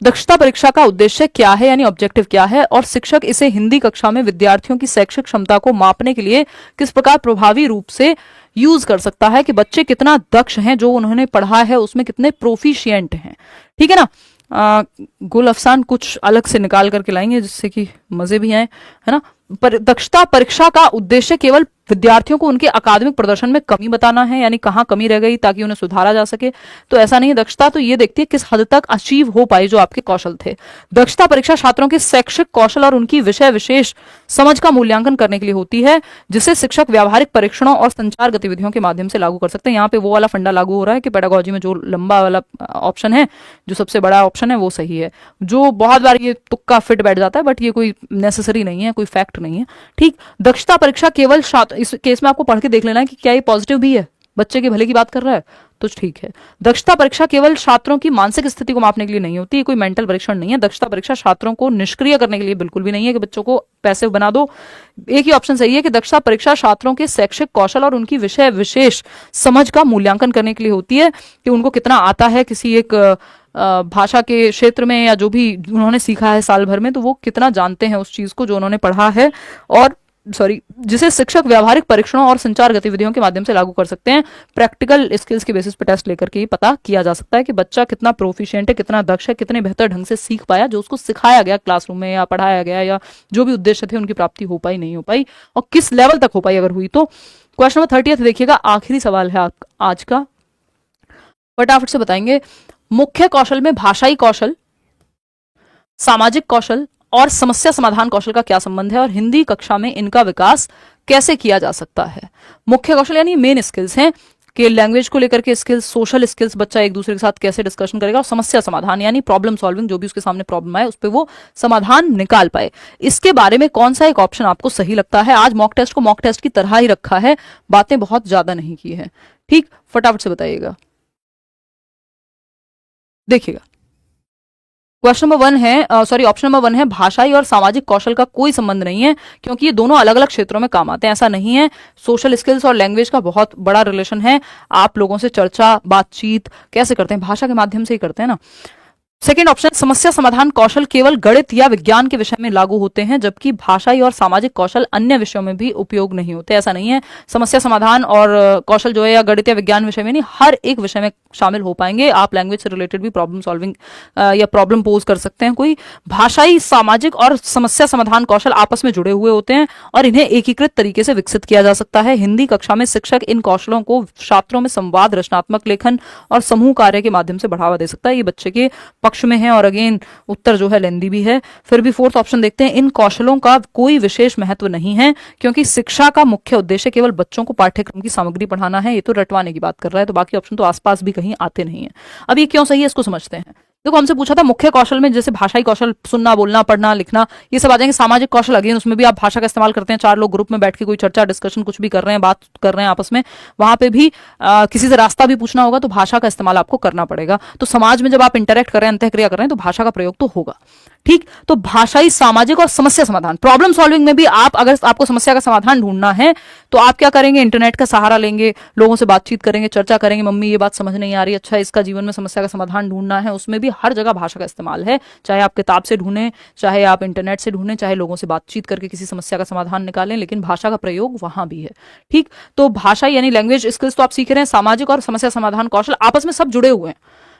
दक्षता परीक्षा का उद्देश्य क्या है यानी ऑब्जेक्टिव क्या है, और शिक्षक इसे हिंदी कक्षा में विद्यार्थियों की शैक्षिक क्षमता को मापने के लिए किस प्रकार प्रभावी रूप से यूज कर सकता है, कि बच्चे कितना दक्ष हैं, जो उन्होंने पढ़ा है उसमें कितने प्रोफिशिएंट हैं। ठीक है ना। गुल अफसान कुछ अलग से निकाल करके लाएंगे जिससे कि मजे भी आए, है ना। दक्षता परीक्षा का उद्देश्य केवल विद्यार्थियों को उनके अकादमिक प्रदर्शन में कमी बताना है, यानी कहाँ कमी रह गई ताकि उन्हें सुधारा जा सके, तो ऐसा नहीं है। दक्षता तो ये देखती है किस हद तक अचीव हो पाए जो आपके कौशल थे। दक्षता परीक्षा छात्रों के शैक्षिक कौशल और उनकी विषय विशेष समझ का मूल्यांकन करने के लिए होती है, जिसे शिक्षक व्यावहारिक परीक्षणों और संचार गतिविधियों के माध्यम से लागू कर सकते हैं। यहाँ पे वो वाला फंडा लागू हो रहा है कि पेडागोजी में जो लंबा वाला ऑप्शन है, जो सबसे बड़ा ऑप्शन है, वो सही है। जो बहुत बार ये तुक्का फिट बैठ जाता है, बट ये कोई नेसेसरी नहीं है, कोई फैक्ट नहीं है। ठीक, दक्षता परीक्षा केवल इस केस में आपको पढ़ के देख लेना है कि क्या ये पॉजिटिव भी है, बच्चे के भले की बात कर रहा है, तो ठीक है। दक्षता परीक्षा केवल छात्रों की मानसिक स्थिति को मापने के लिए नहीं होती है, कोई मेंटल परीक्षण नहीं है। दक्षता परीक्षा छात्रों को निष्क्रिय करने के लिए बिल्कुल भी नहीं है कि बच्चों को पैसिव बना दो। एक ही ऑप्शन सही है कि दक्षता परीक्षा छात्रों के शैक्षिक कौशल और उनकी विषय विशेष समझ का मूल्यांकन करने के लिए होती है, कि उनको कितना आता है किसी एक भाषा के क्षेत्र में, या जो भी उन्होंने सीखा है साल भर में, तो वो कितना जानते हैं उस चीज को जो उन्होंने पढ़ा है, और जिसे शिक्षक व्यावहारिक परीक्षणों और संचार गतिविधियों के माध्यम से लागू कर सकते हैं। प्रैक्टिकल स्किल्स के बेसिस पे टेस्ट लेकर के ही पता किया जा सकता है कि बच्चा कितना प्रोफिशिएंट है, कितना दक्ष है, कितने बेहतर ढंग से सीख पाया जो उसको सिखाया गया क्लासरूम में या पढ़ाया गया, या जो भी उद्देश्य थे उनकी प्राप्ति हो पाई नहीं हो पाई, और किस लेवल तक हो पाई अगर हुई तो। क्वेश्चन नंबर 30 देखिएगा, आखिरी सवाल है आज का, फटाफट से बताएंगे। मुख्य कौशल में भाषाई कौशल, सामाजिक कौशल और समस्या समाधान कौशल का क्या संबंध है, और हिंदी कक्षा में इनका विकास कैसे किया जा सकता है। मुख्य कौशल यानी मेन स्किल्स हैं कि लैंग्वेज को लेकर के स्किल्स, सोशल स्किल्स, बच्चा एक दूसरे के साथ कैसे डिस्कशन करेगा, और समस्या समाधान यानी प्रॉब्लम सॉल्विंग, जो भी उसके सामने प्रॉब्लम आए उस पर वो समाधान निकाल पाए। इसके बारे में कौन सा एक ऑप्शन आपको सही लगता है। आज मॉक टेस्ट को मॉक टेस्ट की तरह ही रखा है, बातें बहुत ज्यादा नहीं की है। ठीक, फटाफट से बताइएगा। देखिएगा, क्वेश्चन नंबर 1 है, ऑप्शन नंबर 1 है, भाषाई और सामाजिक कौशल का कोई संबंध नहीं है, क्योंकि ये दोनों अलग अलग क्षेत्रों में काम आते हैं। ऐसा नहीं है, सोशल स्किल्स और लैंग्वेज का बहुत बड़ा रिलेशन है। आप लोगों से चर्चा बातचीत कैसे करते हैं, भाषा के माध्यम से ही करते हैं ना। सेकेंड ऑप्शन, समस्या समाधान कौशल केवल गणित या विज्ञान के विषय में लागू होते हैं, जबकि भाषाई और सामाजिक कौशल अन्य विषयों में भी उपयोग नहीं होते। ऐसा नहीं है, समस्या समाधान और कौशल जो है या गणित या विज्ञान विषय में नहीं, हर एक विषय में शामिल हो पाएंगे। आप लैंग्वेज से रिलेटेड भी प्रॉब्लम सॉल्विंग या प्रॉब्लम पोज कर सकते हैं कोई। भाषाई, सामाजिक और समस्या समाधान कौशल आपस में जुड़े हुए होते हैं और इन्हें एकीकृत तरीके से विकसित किया जा सकता है। हिंदी कक्षा में शिक्षक इन कौशलों को छात्रों में संवाद, रचनात्मक लेखन और समूह कार्य के माध्यम से बढ़ावा दे सकता है। ये बच्चे के पक्ष में है, और अगेन उत्तर जो है लेंदी भी है। फिर भी फोर्थ ऑप्शन देखते हैं, इन कौशलों का कोई विशेष महत्व नहीं है, क्योंकि शिक्षा का मुख्य उद्देश्य केवल बच्चों को पाठ्यक्रम की सामग्री पढ़ाना है। ये तो रटवाने की बात कर रहा है, तो बाकी ऑप्शन तो आसपास भी कहीं आते नहीं है। अब ये क्यों सही है इसको समझते हैं। देखो, हमसे पूछा था मुख्य कौशल में जैसे भाषाई कौशल, सुनना, बोलना, पढ़ना, लिखना, ये सब आ जाएंगे। सामाजिक कौशल अगेन उसमें भी आप भाषा का इस्तेमाल करते हैं। चार लोग ग्रुप में बैठ के कोई चर्चा, डिस्कशन कुछ भी कर रहे हैं, बात कर रहे हैं आपस में, वहां पे भी किसी से रास्ता भी पूछना होगा तो भाषा का इस्तेमाल आपको करना पड़ेगा। तो समाज में जब आप इंटरेक्ट कर रहे हैं, अंतःक्रिया कर रहे हैं, तो भाषा का प्रयोग तो होगा। ठीक, तो भाषाई, सामाजिक और समस्या समाधान, प्रॉब्लम सॉल्विंग में भी आप अगर आपको समस्या का समाधान ढूंढना है तो आप क्या करेंगे, इंटरनेट का सहारा लेंगे, लोगों से बातचीत करेंगे, चर्चा करेंगे, मम्मी ये बात समझ नहीं आ रही, अच्छा इसका जीवन में समस्या का समाधान ढूंढना है। उसमें भी हर जगह भाषा का इस्तेमाल है, चाहे आप किताब से ढूंढें, चाहे आप इंटरनेट से ढूंढें, चाहे लोगों से बातचीत करके किसी समस्या का समाधान निकालें, लेकिन भाषा का प्रयोग वहां भी है। ठीक, तो भाषा यानी लैंग्वेज स्किल्स तो आप सीख रहे हैं, सामाजिक और समस्या समाधान कौशल आपस में सब जुड़े हुए हैं।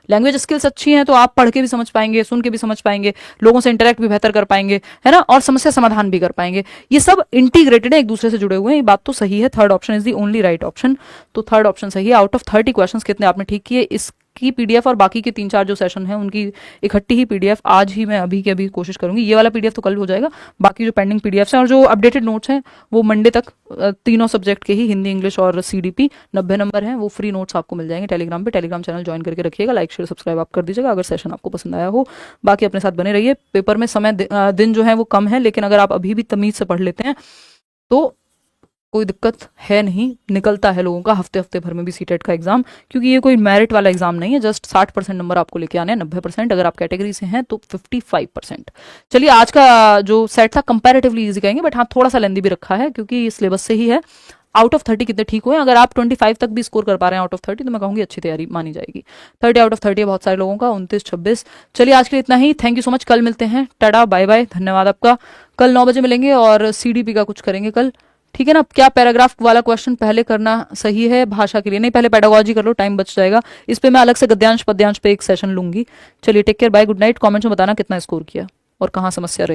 लैंग्वेज स्किल्स अच्छी हैं तो आप पढ़ के भी समझ पाएंगे, सुन के भी समझ पाएंगे, लोगों से इंटरेक्ट भी बेहतर कर पाएंगे, है ना, और समस्या समाधान भी कर पाएंगे। ये सब इंटीग्रेटेड है, एक दूसरे से जुड़े हुए हैं। ये बात तो सही है, third option is the only right option. तो थर्ड ऑप्शन सही है। आउट ऑफ 30 क्वेश्चंस कितने आपने ठीक किए। इसकी पीडीएफ और बाकी के 3-4 जो सेशन है उनकी इकट्ठी ही पीडीएफ आज ही मैं अभी के अभी कोशिश करूंगी। ये वाला पीडीएफ तो कल हो जाएगा, बाकी जो पेंडिंग पीडीएफ हैं और जो अपडेटेड नोट्स हैं वो मंडे तक, तीनों सब्जेक्ट के ही, हिंदी, इंग्लिश और सीडीपी 90 नंबर हैं, वो फ्री नोट्स आपको मिल जाएंगे टेलीग्राम पे। टेलीग्राम चैनल ज्वाइन करके रखिएगा, लाइक शेयर सब्सक्राइब आप कर दीजिएगा अगर सेशन आपको पसंद आया हो। बाकी अपने साथ बने रहिए। पेपर में समय दिन जो है वो कम है, लेकिन अगर आप अभी भी तमीज से पढ़ लेते हैं तो कोई दिक्कत है नहीं, निकलता है लोगों का हफ्ते हफ्ते भर में भी सीटेट का एग्जाम, क्योंकि ये कोई मेरिट वाला एग्जाम नहीं है, जस्ट 60% नंबर आपको लेके आने हैं, 90% अगर आप कैटेगरी से हैं तो 55%। चलिए आज का जो सेट था कंपैरेटिवली इजी कहेंगे, बट हाँ थोड़ा सा लेंदी भी रखा है क्योंकि सिलेबस से ही है। आउट ऑफ 30 कितने ठीक हुए? अगर आप 25 तक भी स्कोर कर पा रहे हैं आउट ऑफ 30 तो मैं कहूंगी अच्छी तैयारी मानी जाएगी। 30 आउट ऑफ 30 है बहुत सारे लोगों का, 29 26। चलिए आज के लिए इतना ही, थैंक यू सो मच, कल मिलते हैं, टाटा बाय बाय, धन्यवाद आपका। कल 9 बजे मिलेंगे और सीडीपी का कुछ करेंगे कल, ठीक है ना? क्या पैराग्राफ वाला क्वेश्चन पहले करना सही है भाषा के लिए? नहीं, पहले पेडागोजी कर लो, टाइम बच जाएगा। इस पे मैं अलग से गद्यांश पद्यांश पे एक सेशन लूंगी। चलिए take care, bye, good night. Comments में बताना कितना स्कोर किया और कहाँ समस्या रही।